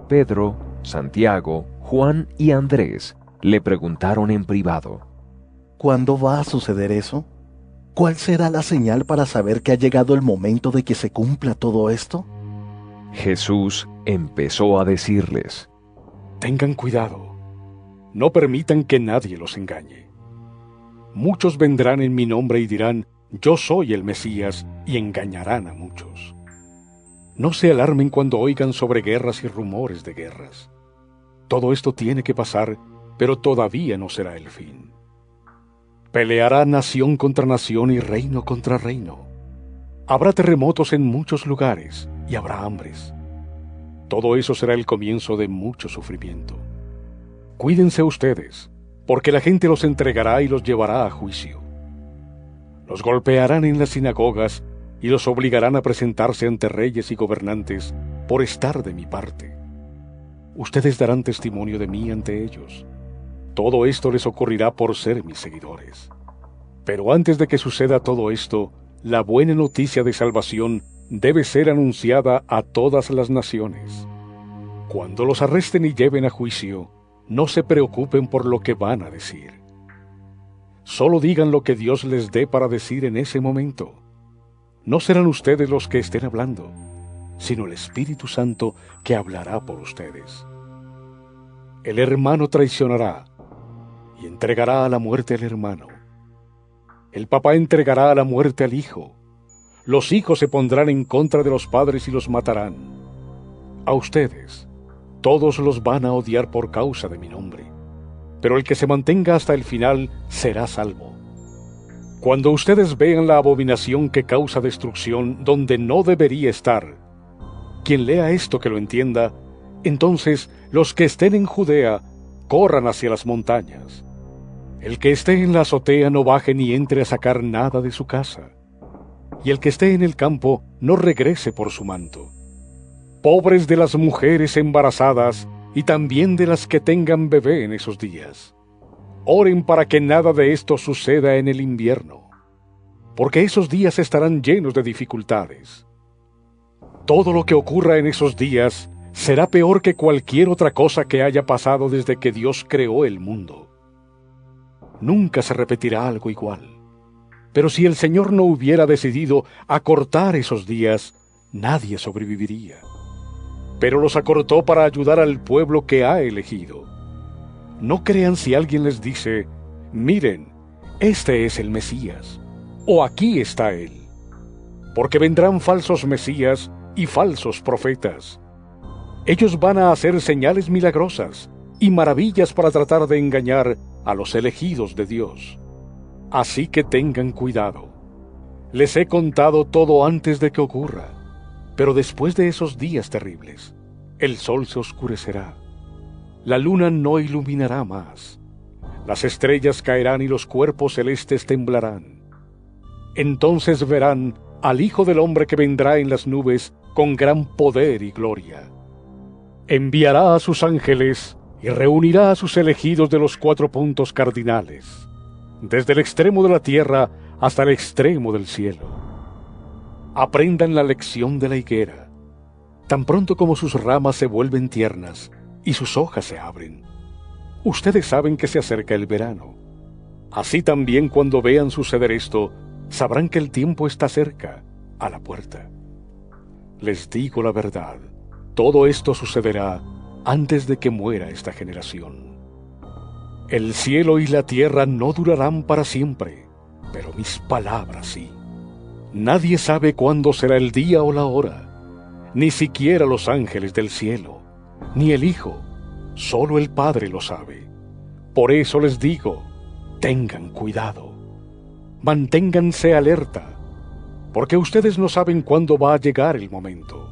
A: Pedro, Santiago, Juan y Andrés le preguntaron en privado:
K: ¿Cuándo va a suceder eso? ¿Cuál será la señal para saber que ha llegado el momento de que se cumpla todo esto?
A: Jesús empezó a decirles:
E: Tengan cuidado, no permitan que nadie los engañe. Muchos vendrán en mi nombre y dirán: Yo soy el Mesías, y engañarán a muchos. No se alarmen cuando oigan sobre guerras y rumores de guerras. Todo esto tiene que pasar, pero todavía no será el fin. Peleará nación contra nación y reino contra reino. Habrá terremotos en muchos lugares y habrá hambres. Todo eso será el comienzo de mucho sufrimiento. Cuídense ustedes, porque la gente los entregará y los llevará a juicio. Los golpearán en las sinagogas y los obligarán a presentarse ante reyes y gobernantes por estar de mi parte. Ustedes darán testimonio de mí ante ellos. Todo esto les ocurrirá por ser mis seguidores. Pero antes de que suceda todo esto, la buena noticia de salvación debe ser anunciada a todas las naciones. Cuando los arresten y lleven a juicio, no se preocupen por lo que van a decir. Solo digan lo que Dios les dé para decir en ese momento. No serán ustedes los que estén hablando, sino el Espíritu Santo que hablará por ustedes. El hermano traicionará y entregará a la muerte al hermano. El papá entregará a la muerte al hijo. Los hijos se pondrán en contra de los padres y los matarán. A ustedes, todos los van a odiar por causa de mi nombre, pero el que se mantenga hasta el final será salvo. Cuando ustedes vean la abominación que causa destrucción donde no debería estar, quien lea esto que lo entienda, entonces los que estén en Judea corran hacia las montañas. El que esté en la azotea no baje ni entre a sacar nada de su casa, y el que esté en el campo no regrese por su manto. Pobres de las mujeres embarazadas y también de las que tengan bebé en esos días. Oren para que nada de esto suceda en el invierno, porque esos días estarán llenos de dificultades. Todo lo que ocurra en esos días será peor que cualquier otra cosa que haya pasado desde que Dios creó el mundo. Nunca se repetirá algo igual. Pero si el Señor no hubiera decidido acortar esos días, nadie sobreviviría. Pero los acortó para ayudar al pueblo que ha elegido. No crean si alguien les dice: miren, este es el Mesías, o aquí está él. Porque vendrán falsos Mesías y falsos profetas. Ellos van a hacer señales milagrosas y maravillas para tratar de engañar a los elegidos de Dios. Así que tengan cuidado. Les he contado todo antes de que ocurra, pero después de esos días terribles, el sol se oscurecerá, la luna no iluminará más, las estrellas caerán y los cuerpos celestes temblarán. Entonces verán al Hijo del Hombre que vendrá en las nubes con gran poder y gloria. Enviará a sus ángeles y reunirá a sus elegidos de los 4 puntos cardinales, desde el extremo de la tierra hasta el extremo del cielo. Aprendan la lección de la higuera. Tan pronto como sus ramas se vuelven tiernas y sus hojas se abren, ustedes saben que se acerca el verano. Así también cuando vean suceder esto, sabrán que el tiempo está cerca, a la puerta. Les digo la verdad, todo esto sucederá antes de que muera esta generación. El cielo y la tierra no durarán para siempre, pero mis palabras sí. Nadie sabe cuándo será el día o la hora, ni siquiera los ángeles del cielo, ni el Hijo, solo el Padre lo sabe. Por eso les digo, tengan cuidado, manténganse alerta, porque ustedes no saben cuándo va a llegar el momento.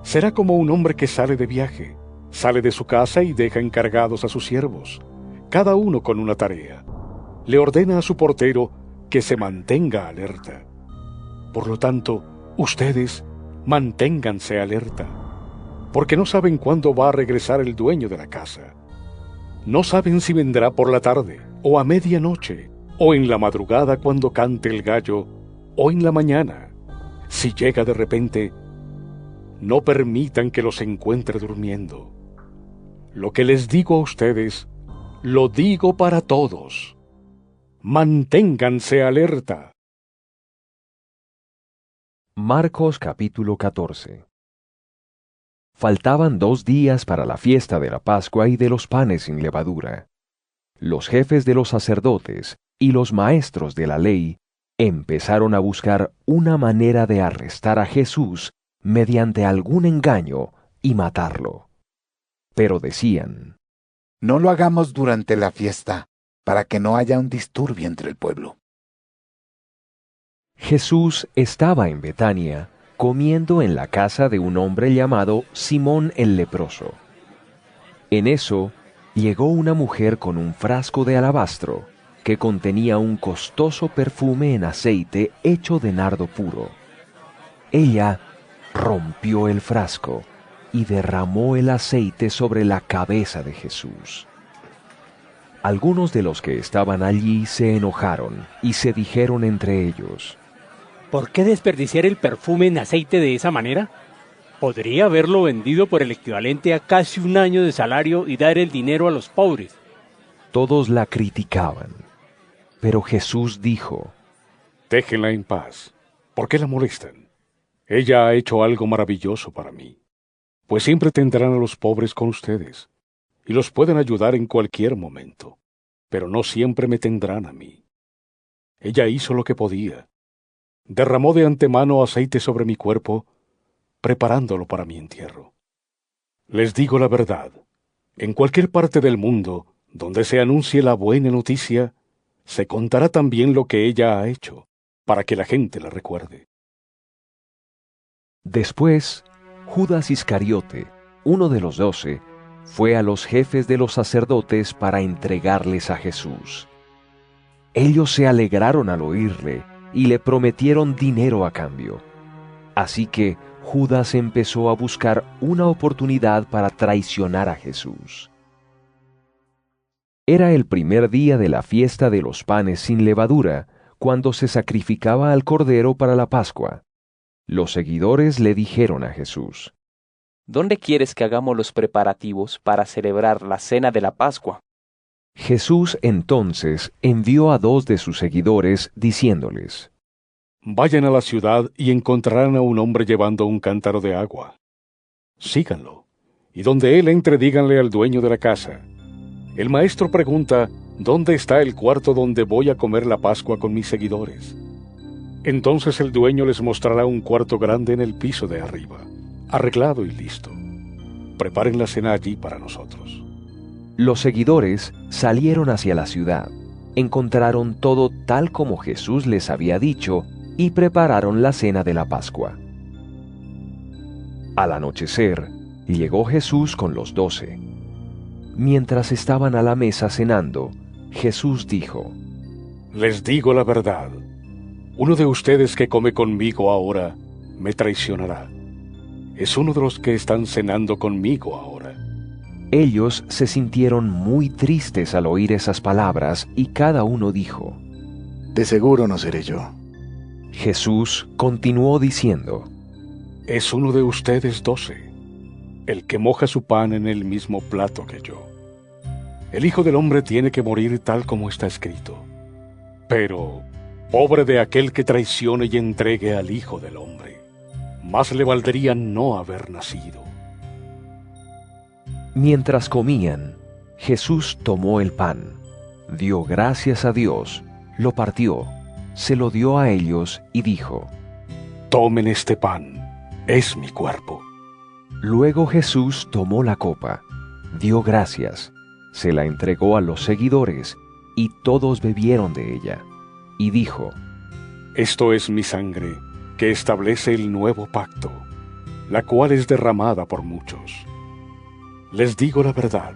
E: Será como un hombre que sale de viaje, sale de su casa y deja encargados a sus siervos, cada uno con una tarea. Le ordena a su portero que se mantenga alerta. Por lo tanto, ustedes manténganse alerta, porque no saben cuándo va a regresar el dueño de la casa. No saben si vendrá por la tarde, o a medianoche, o en la madrugada cuando cante el gallo, o en la mañana, Si llega de repente, no permitan que los encuentre durmiendo. Lo que les digo a ustedes, lo digo para todos. Manténganse alerta.
A: Marcos capítulo 14. Faltaban 2 días para la fiesta de la Pascua y de los panes sin levadura. Los jefes de los sacerdotes y los maestros de la ley empezaron a buscar una manera de arrestar a Jesús mediante algún engaño y matarlo. Pero decían:
T: no lo hagamos durante la fiesta, para que no haya un disturbio entre el pueblo.
A: Jesús estaba en Betania, comiendo en la casa de un hombre llamado Simón el leproso. En eso llegó una mujer con un frasco de alabastro que contenía un costoso perfume en aceite hecho de nardo puro. Ella rompió el frasco y derramó el aceite sobre la cabeza de Jesús. Algunos de los que estaban allí se enojaron y se dijeron entre ellos:
N: ¿por qué desperdiciar el perfume en aceite de esa manera? Podría haberlo vendido por el equivalente a casi 1 año de salario y dar el dinero a los pobres.
A: Todos la criticaban, pero Jesús dijo:
E: déjenla en paz. ¿Por qué la molestan? Ella ha hecho algo maravilloso para mí, pues siempre tendrán a los pobres con ustedes, y los pueden ayudar en cualquier momento, pero no siempre me tendrán a mí. Ella hizo lo que podía. Derramó de antemano aceite sobre mi cuerpo, preparándolo para mi entierro. Les digo la verdad, en cualquier parte del mundo donde se anuncie la buena noticia, se contará también lo que ella ha hecho, para que la gente la recuerde.
A: Después, Judas Iscariote, uno de los 12, fue a los jefes de los sacerdotes para entregarles a Jesús. Ellos se alegraron al oírle y le prometieron dinero a cambio. Así que Judas empezó a buscar una oportunidad para traicionar a Jesús. Era el primer día de la fiesta de los panes sin levadura, cuando se sacrificaba al cordero para la Pascua. Los seguidores le dijeron a Jesús:
M: ¿dónde quieres que hagamos los preparativos para celebrar la cena de la Pascua?
A: Jesús entonces envió a 2 de sus seguidores diciéndoles:
E: vayan a la ciudad y encontrarán a un hombre llevando un cántaro de agua. Síganlo, y donde él entre díganle al dueño de la casa: el maestro pregunta, ¿dónde está el cuarto donde voy a comer la Pascua con mis seguidores? Entonces el dueño les mostrará un cuarto grande en el piso de arriba, arreglado y listo. Preparen la cena allí para nosotros.
A: Los seguidores salieron hacia la ciudad, encontraron todo tal como Jesús les había dicho y prepararon la cena de la Pascua. Al anochecer, llegó Jesús con los 12. Mientras estaban a la mesa cenando, Jesús dijo:
E: les digo la verdad, uno de ustedes que come conmigo ahora me traicionará. Es uno de los que están cenando conmigo ahora.
A: Ellos se sintieron muy tristes al oír esas palabras y cada uno dijo:
K: de seguro no seré yo.
A: Jesús continuó diciendo:
E: es uno de ustedes 12, el que moja su pan en el mismo plato que yo. El Hijo del Hombre tiene que morir tal como está escrito. Pero, pobre de aquel que traicione y entregue al Hijo del Hombre. Más le valdría no haber nacido.
A: Mientras comían, Jesús tomó el pan, dio gracias a Dios, lo partió, se lo dio a ellos y dijo:
E: tomen este pan, es mi cuerpo.
A: Luego Jesús tomó la copa, dio gracias, se la entregó a los seguidores y todos bebieron de ella, y dijo:
E: esto es mi sangre, que establece el nuevo pacto, la cual es derramada por muchos. Les digo la verdad,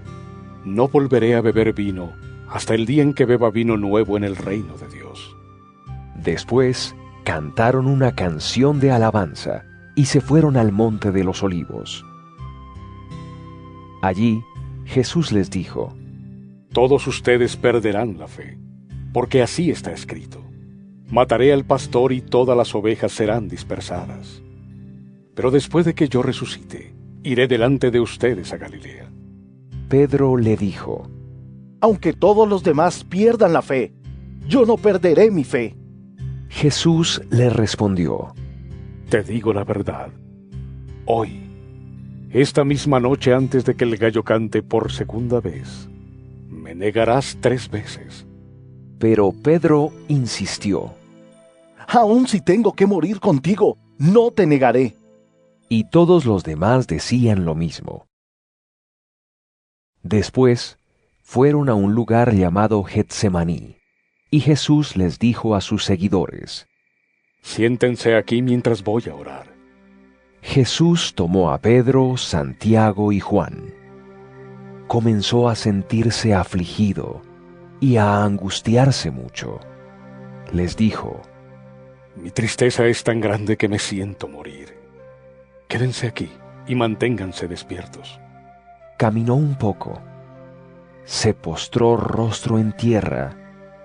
E: no volveré a beber vino hasta el día en que beba vino nuevo en el reino de Dios.
A: Después cantaron una canción de alabanza y se fueron al monte de los olivos. Allí Jesús les dijo:
E: todos ustedes perderán la fe, porque así está escrito. Mataré al pastor y todas las ovejas serán dispersadas. Pero después de que yo resucite, iré delante de ustedes a Galilea.
A: Pedro le dijo:
K: Aunque todos los demás pierdan la fe, yo no perderé mi fe.
A: Jesús le respondió:
E: Te digo la verdad. Hoy, esta misma noche antes de que el gallo cante por segunda vez, me negarás 3 veces.
A: Pero Pedro insistió:
K: Aun si tengo que morir contigo, no te negaré.
A: Y todos los demás decían lo mismo. Después fueron a un lugar llamado Getsemaní, y Jesús les dijo a sus seguidores:
E: Siéntense aquí mientras voy a orar.
A: Jesús tomó a Pedro, Santiago y Juan. Comenzó a sentirse afligido y a angustiarse mucho. Les dijo:
E: Mi tristeza es tan grande que me siento morir. Quédense aquí y manténganse despiertos.
A: Caminó un poco, se postró rostro en tierra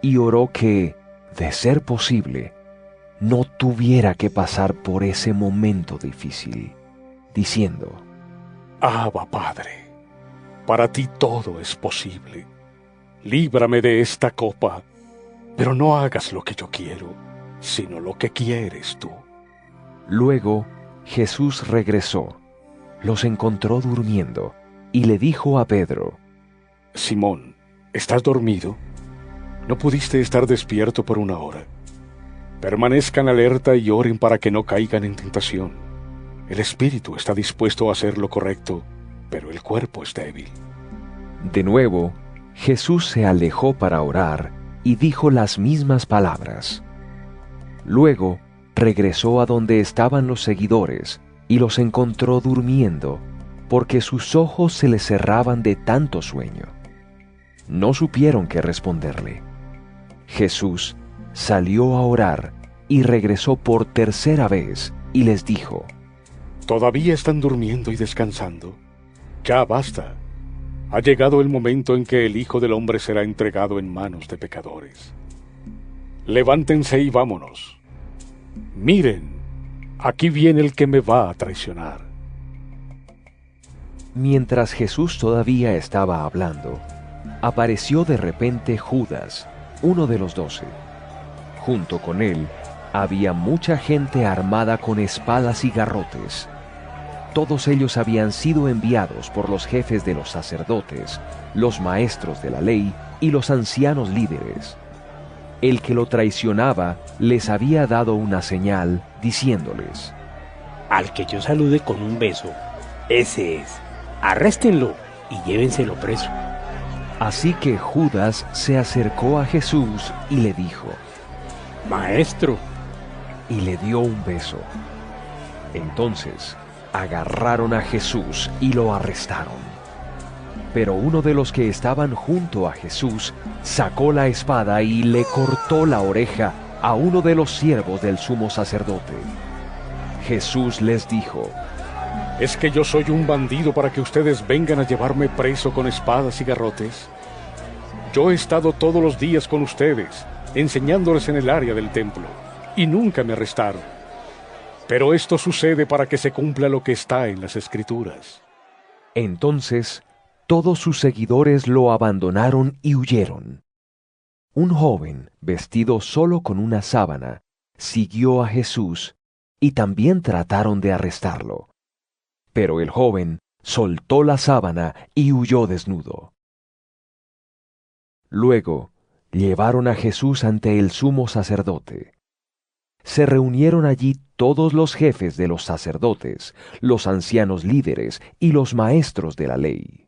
A: y oró que, de ser posible, no tuviera que pasar por ese momento difícil, diciendo:
E: Abba, Padre, para ti todo es posible. Líbrame de esta copa, pero no hagas lo que yo quiero, sino lo que quieres tú.
A: Luego Jesús regresó, los encontró durmiendo, y le dijo a Pedro:
E: Simón, ¿estás dormido? ¿No pudiste estar despierto por 1 hora? Permanezcan alerta y oren para que no caigan en tentación. El espíritu está dispuesto a hacer lo correcto, pero el cuerpo es débil.
A: De nuevo, Jesús se alejó para orar y dijo las mismas palabras. Luego regresó a donde estaban los seguidores y los encontró durmiendo, porque sus ojos se les cerraban de tanto sueño. No supieron qué responderle. Jesús salió a orar y regresó por 3ª vez y les dijo:
E: ¿Todavía están durmiendo y descansando? Ya basta. Ha llegado el momento en que el Hijo del Hombre será entregado en manos de pecadores. Levántense y vámonos. Miren, aquí viene el que me va a traicionar.
A: Mientras Jesús todavía estaba hablando, apareció de repente Judas, uno de los 12. Junto con él había mucha gente armada con espadas y garrotes. Todos ellos habían sido enviados por los jefes de los sacerdotes, los maestros de la ley y los ancianos líderes. El que lo traicionaba les había dado una señal, diciéndoles:
N: Al que yo salude con un beso, ese es. Arréstenlo y llévenselo preso.
A: Así que Judas se acercó a Jesús y le dijo:
N: Maestro.
A: Y le dio un beso. Entonces agarraron a Jesús y lo arrestaron. Pero uno de los que estaban junto a Jesús sacó la espada y le cortó la oreja a uno de los siervos del sumo sacerdote. Jesús les dijo:
E: ¿Es que yo soy un bandido para que ustedes vengan a llevarme preso con espadas y garrotes? Yo he estado todos los días con ustedes, enseñándoles en el área del templo, y nunca me arrestaron. Pero esto sucede para que se cumpla lo que está en las Escrituras.
A: Entonces, todos sus seguidores lo abandonaron y huyeron. Un joven, vestido solo con una sábana, siguió a Jesús, y también trataron de arrestarlo. Pero el joven soltó la sábana y huyó desnudo. Luego, llevaron a Jesús ante el sumo sacerdote. Se reunieron allí todos los jefes de los sacerdotes, los ancianos líderes y los maestros de la ley.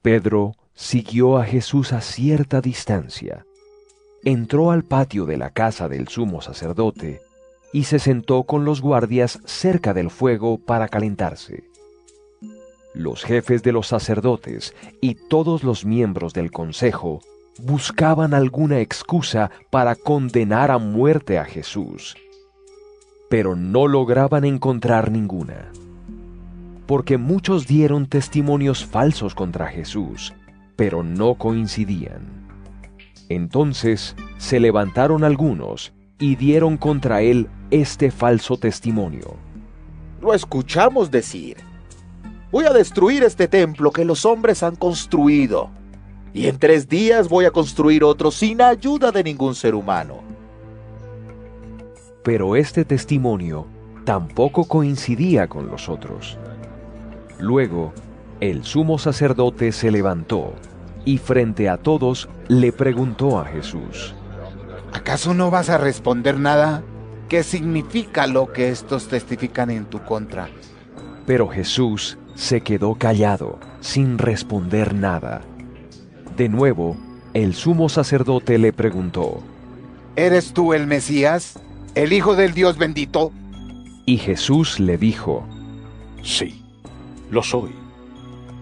A: Pedro siguió a Jesús a cierta distancia. Entró al patio de la casa del sumo sacerdote y se sentó con los guardias cerca del fuego para calentarse. Los jefes de los sacerdotes y todos los miembros del consejo buscaban alguna excusa para condenar a muerte a Jesús, pero no lograban encontrar ninguna, porque muchos dieron testimonios falsos contra Jesús, pero no coincidían. Entonces se levantaron algunos y dieron contra él este falso testimonio.
B: Lo escuchamos decir: voy a destruir este templo que los hombres han construido, y en 3 días voy a construir otro sin ayuda de ningún ser humano.
A: Pero este testimonio tampoco coincidía con los otros. Luego, el sumo sacerdote se levantó y frente a todos le preguntó a Jesús:
T: ¿Acaso no vas a responder nada? ¿Qué significa lo que estos testifican en tu contra?
A: Pero Jesús se quedó callado, sin responder nada. De nuevo, el sumo sacerdote le preguntó:
T: ¿Eres tú el Mesías, el Hijo del Dios bendito?
A: Y Jesús le dijo:
E: Sí, lo soy.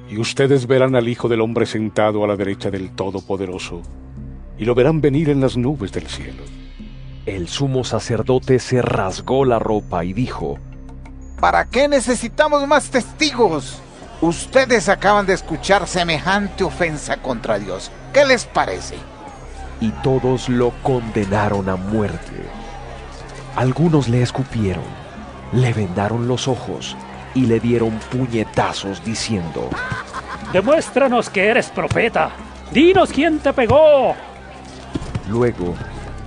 E: Y ustedes verán al Hijo del Hombre sentado a la derecha del Todopoderoso, y lo verán venir en las nubes del cielo.
A: El sumo sacerdote se rasgó la ropa y dijo:
T: ¿Para qué necesitamos más testigos? Ustedes acaban de escuchar semejante ofensa contra Dios. ¿Qué les parece?
A: Y todos lo condenaron a muerte. Algunos le escupieron, le vendaron los ojos y le dieron puñetazos diciendo:
J: Demuéstranos que eres profeta. Dinos quién te pegó.
A: Luego,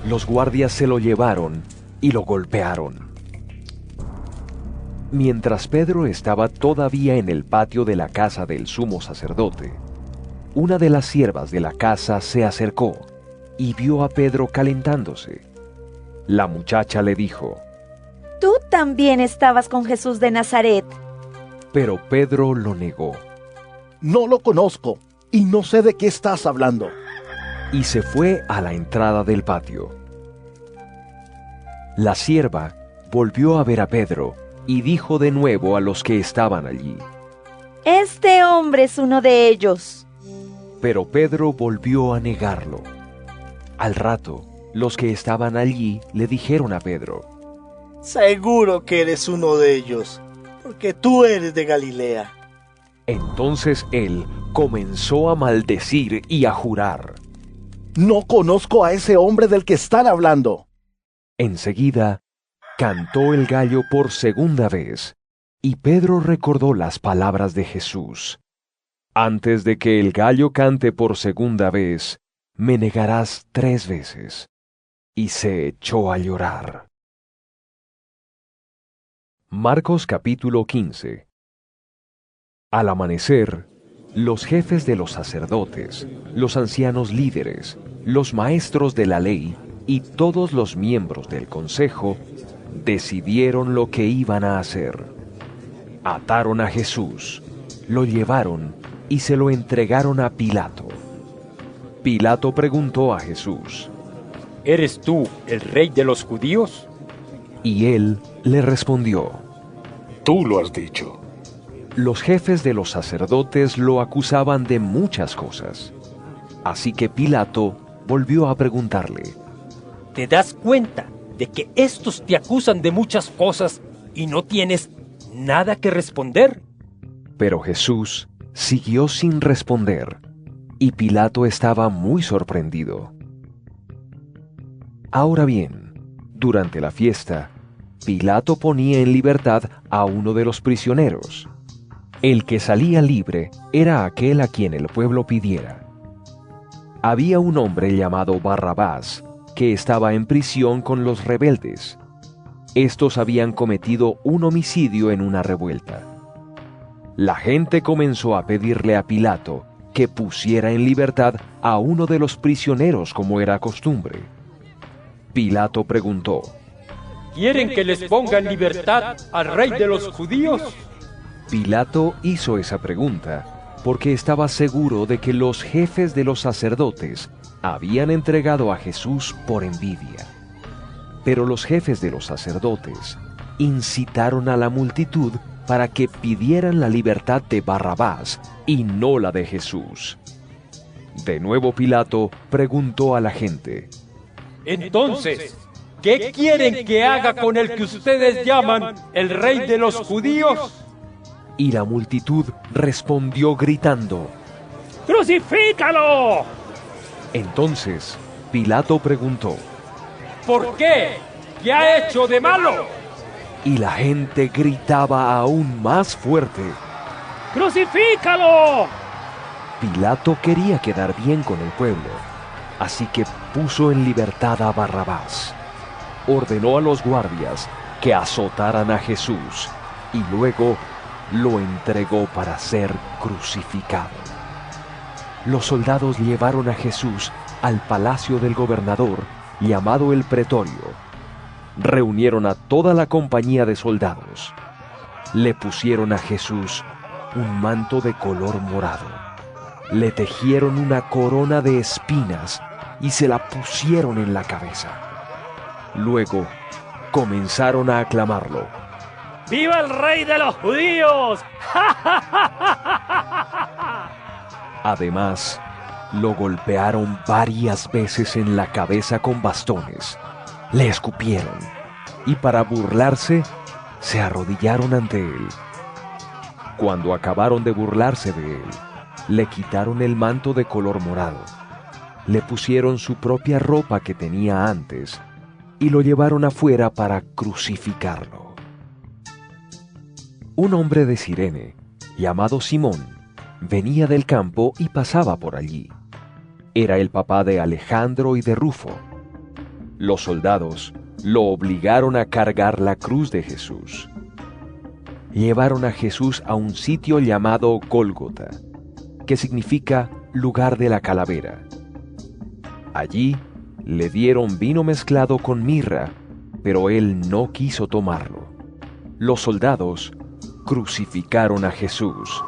A: los guardias se lo llevaron y lo golpearon. Mientras Pedro estaba todavía en el patio de la casa del sumo sacerdote, una de las siervas de la casa se acercó y vio a Pedro calentándose. La muchacha le dijo:
P: Tú también estabas con Jesús de Nazaret.
A: Pero Pedro lo negó.
K: No lo conozco y no sé de qué estás hablando.
A: Y se fue a la entrada del patio. La sierva volvió a ver a Pedro y dijo de nuevo a los que estaban allí:
P: Este hombre es uno de ellos.
A: Pero Pedro volvió a negarlo. Al rato, los que estaban allí le dijeron a Pedro:
H: Seguro que eres uno de ellos, porque tú eres de Galilea.
A: Entonces él comenzó a maldecir y a jurar:
K: No conozco a ese hombre del que están hablando.
A: Enseguida, cantó el gallo por segunda vez, y Pedro recordó las palabras de Jesús: Antes de que el gallo cante por segunda vez, me negarás 3 veces. Y se echó a llorar. Marcos capítulo 15. Al amanecer, los jefes de los sacerdotes, los ancianos líderes, los maestros de la ley y todos los miembros del consejo decidieron lo que iban a hacer. Ataron a Jesús, lo llevaron y se lo entregaron a Pilato. Pilato preguntó a Jesús:
O: ¿Eres tú el rey de los judíos?
A: Y él le respondió:
E: Tú lo has dicho.
A: Los jefes de los sacerdotes lo acusaban de muchas cosas. Así que Pilato volvió a preguntarle:
O: ¿Te das cuenta de que estos te acusan de muchas cosas y no tienes nada que responder?
A: Pero Jesús siguió sin responder, y Pilato estaba muy sorprendido. Ahora bien, durante la fiesta, Pilato ponía en libertad a uno de los prisioneros. El que salía libre era aquel a quien el pueblo pidiera. Había un hombre llamado Barrabás, que estaba en prisión con los rebeldes. Estos habían cometido un homicidio en una revuelta. La gente comenzó a pedirle a Pilato que pusiera en libertad a uno de los prisioneros como era costumbre. Pilato preguntó:
O: ¿Quieren que les ponga en libertad al rey de los judíos?
A: Pilato hizo esa pregunta porque estaba seguro de que los jefes de los sacerdotes habían entregado a Jesús por envidia. Pero los jefes de los sacerdotes incitaron a la multitud para que pidieran la libertad de Barrabás y no la de Jesús. De nuevo Pilato preguntó a la gente:
O: Entonces, ¿qué quieren que haga con el que ustedes llaman el rey de los judíos?
A: Y la multitud respondió gritando:
J: ¡Crucifícalo!
A: Entonces Pilato preguntó:
O: ¿Por qué? ¿Qué ha hecho de malo?
A: Y la gente gritaba aún más fuerte:
J: ¡Crucifícalo!
A: Pilato quería quedar bien con el pueblo, así que puso en libertad a Barrabás. Ordenó a los guardias que azotaran a Jesús y luego lo entregó para ser crucificado. Los soldados llevaron a Jesús al palacio del gobernador, llamado el Pretorio. Reunieron a toda la compañía de soldados. Le pusieron a Jesús un manto de color morado. Le tejieron una corona de espinas y se la pusieron en la cabeza. Luego comenzaron a aclamarlo:
J: ¡Viva el rey de los judíos!
A: Además, lo golpearon varias veces en la cabeza con bastones, le escupieron y para burlarse, se arrodillaron ante él. Cuando acabaron de burlarse de él, le quitaron el manto de color morado, le pusieron su propia ropa que tenía antes y lo llevaron afuera para crucificarlo. Un hombre de Cirene, llamado Simón, venía del campo y pasaba por allí. Era el papá de Alejandro y de Rufo. Los soldados lo obligaron a cargar la cruz de Jesús. Llevaron a Jesús a un sitio llamado Gólgota, que significa lugar de la calavera. Allí le dieron vino mezclado con mirra, pero él no quiso tomarlo. Los soldados crucificaron a Jesús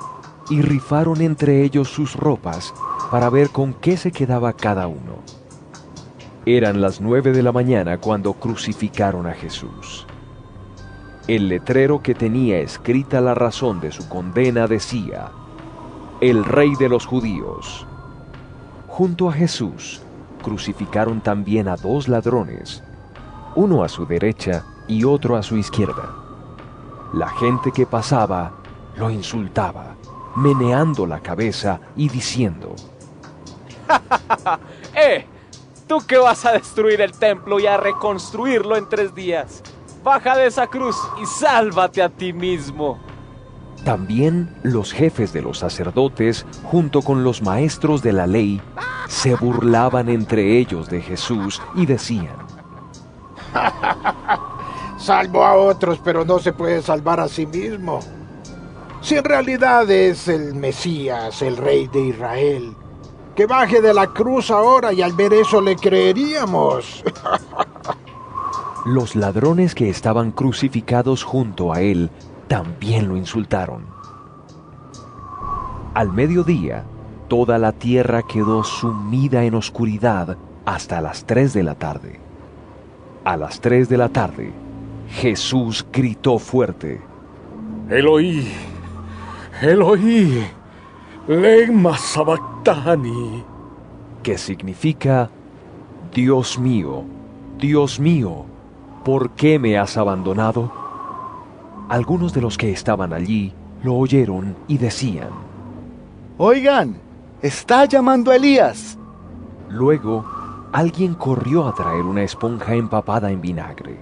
A: y rifaron entre ellos sus ropas para ver con qué se quedaba cada uno. Eran las 9 de la mañana cuando crucificaron a Jesús. El letrero que tenía escrita la razón de su condena decía: El Rey de los Judíos. Junto a Jesús crucificaron también a 2 ladrones, uno a su derecha y otro a su izquierda. La gente que pasaba lo insultaba, meneando la cabeza y diciendo:
M: ¿Tú que vas a destruir el templo y a reconstruirlo en 3 días? Baja de esa cruz y sálvate a ti mismo.
A: También los jefes de los sacerdotes, junto con los maestros de la ley, se burlaban entre ellos de Jesús y decían:
C: Salvó a otros, pero no se puede salvar a sí mismo. Si en realidad es el Mesías, el Rey de Israel, que baje de la cruz ahora y al ver eso le creeríamos.
A: Los ladrones que estaban crucificados junto a él también lo insultaron. Al mediodía, toda la tierra quedó sumida en oscuridad hasta las 3 de la tarde. A las 3 de la tarde, Jesús gritó fuerte:
E: Eloí, Eloí, lema sabactani,
A: que significa: Dios mío, ¿por qué me has abandonado? Algunos de los que estaban allí lo oyeron y decían:
K: Oigan, está llamando a Elías.
A: Luego, alguien corrió a traer una esponja empapada en vinagre.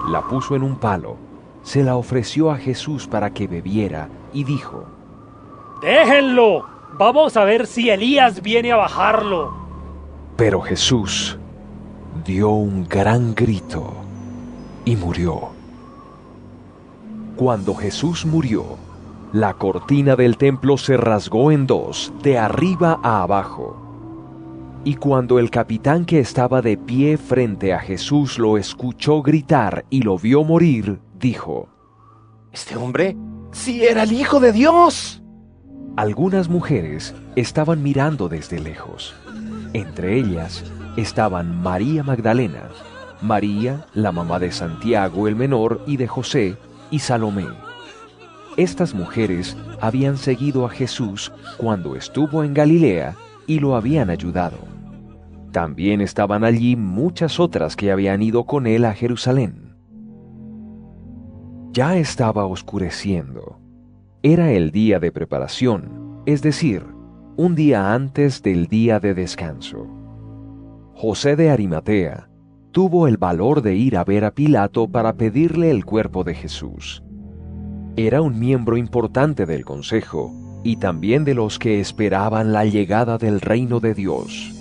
A: La puso en un palo, se la ofreció a Jesús para que bebiera y dijo:
J: ¡Déjenlo! Vamos a ver si Elías viene a bajarlo.
A: Pero Jesús dio un gran grito y murió. Cuando Jesús murió, la cortina del templo se rasgó en 2, de arriba a abajo. Y cuando el capitán que estaba de pie frente a Jesús lo escuchó gritar y lo vio morir, dijo:
S: ¿Este hombre? ¡Sí era el Hijo de Dios!
A: Algunas mujeres estaban mirando desde lejos. Entre ellas estaban María Magdalena, María, la mamá de Santiago el menor y de José, y Salomé. Estas mujeres habían seguido a Jesús cuando estuvo en Galilea y lo habían ayudado. También estaban allí muchas otras que habían ido con él a Jerusalén. Ya estaba oscureciendo. Era el día de preparación, es decir, un día antes del día de descanso. José de Arimatea tuvo el valor de ir a ver a Pilato para pedirle el cuerpo de Jesús. Era un miembro importante del consejo y también de los que esperaban la llegada del reino de Dios.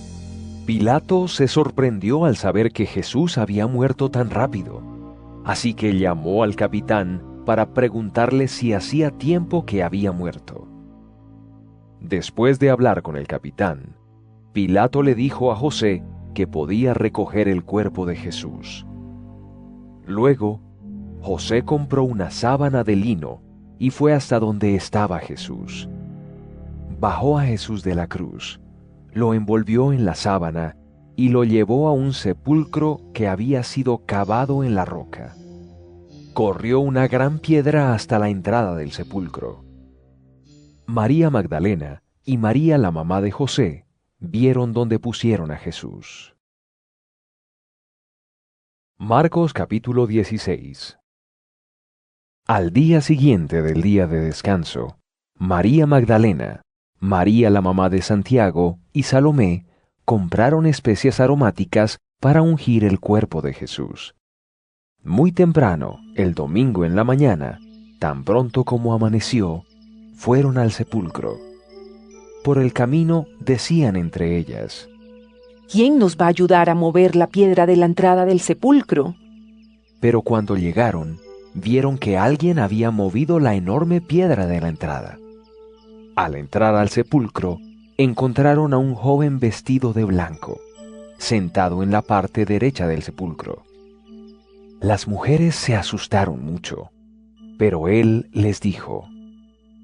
A: Pilato se sorprendió al saber que Jesús había muerto tan rápido, así que llamó al capitán para preguntarle si hacía tiempo que había muerto. Después de hablar con el capitán, Pilato le dijo a José que podía recoger el cuerpo de Jesús. Luego, José compró una sábana de lino y fue hasta donde estaba Jesús. Bajó a Jesús de la cruz, lo envolvió en la sábana y lo llevó a un sepulcro que había sido cavado en la roca. Corrió una gran piedra hasta la entrada del sepulcro. María Magdalena y María, la mamá de José, vieron dónde pusieron a Jesús. Marcos capítulo 16. Al día siguiente del día de descanso, María Magdalena, María la mamá de Santiago y Salomé compraron especias aromáticas para ungir el cuerpo de Jesús. Muy temprano, el domingo en la mañana, tan pronto como amaneció, fueron al sepulcro. Por el camino decían entre ellas:
Q: ¿Quién nos va a ayudar a mover la piedra de la entrada del sepulcro?
A: Pero cuando llegaron, vieron que alguien había movido la enorme piedra de la entrada. Al entrar al sepulcro, encontraron a un joven vestido de blanco, sentado en la parte derecha del sepulcro. Las mujeres se asustaron mucho, pero él les dijo: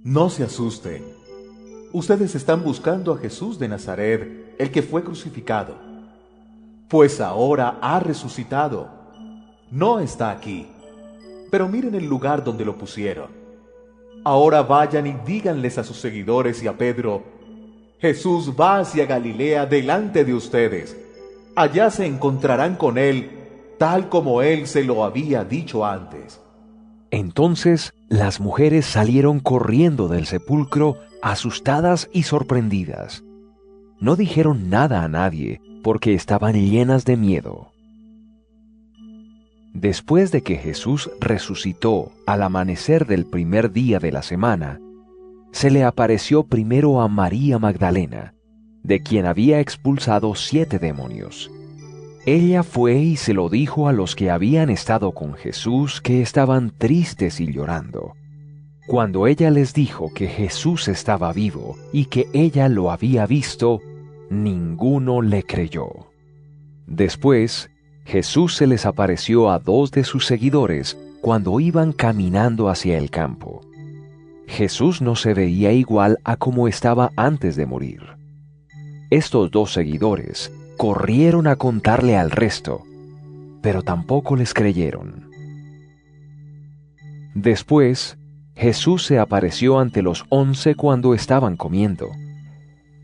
B: No se asusten. Ustedes están buscando a Jesús de Nazaret, el que fue crucificado. Pues ahora ha resucitado. No está aquí. Pero miren el lugar donde lo pusieron. Ahora vayan y díganles a sus seguidores y a Pedro: Jesús va hacia Galilea delante de ustedes. Allá se encontrarán con él, tal como él se lo había dicho antes.
A: Entonces las mujeres salieron corriendo del sepulcro, asustadas y sorprendidas. No dijeron nada a nadie, porque estaban llenas de miedo. Después de que Jesús resucitó al amanecer del primer día de la semana, se le apareció primero a María Magdalena, de quien había expulsado 7 demonios. Ella fue y se lo dijo a los que habían estado con Jesús, que estaban tristes y llorando. Cuando ella les dijo que Jesús estaba vivo y que ella lo había visto, ninguno le creyó. Después, Jesús se les apareció a 2 de sus seguidores cuando iban caminando hacia el campo. Jesús no se veía igual a como estaba antes de morir. Estos 2 seguidores corrieron a contarle al resto, pero tampoco les creyeron. Después, Jesús se apareció ante los 11 cuando estaban comiendo.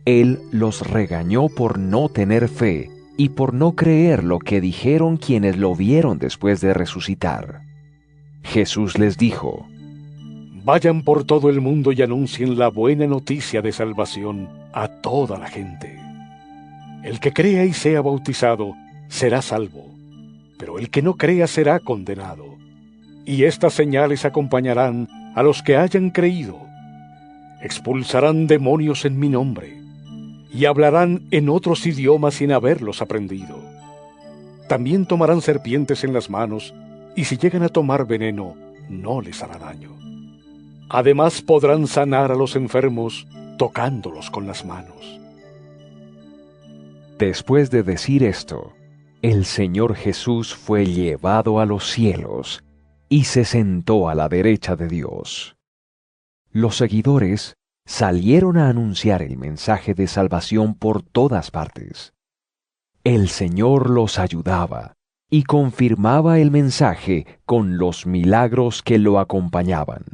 A: Él los regañó por no tener fe y por no creer lo que dijeron quienes lo vieron después de resucitar. Jesús les dijo:
E: Vayan por todo el mundo y anuncien la buena noticia de salvación a toda la gente. El que crea y sea bautizado será salvo, pero el que no crea será condenado. Y estas señales acompañarán a los que hayan creído. Expulsarán demonios en mi nombre, y hablarán en otros idiomas sin haberlos aprendido. También tomarán serpientes en las manos, y si llegan a tomar veneno, no les hará daño. Además podrán sanar a los enfermos tocándolos con las manos.
A: Después de decir esto, el Señor Jesús fue llevado a los cielos y se sentó a la derecha de Dios. Los seguidores salieron a anunciar el mensaje de salvación por todas partes. El Señor los ayudaba y confirmaba el mensaje con los milagros que lo acompañaban.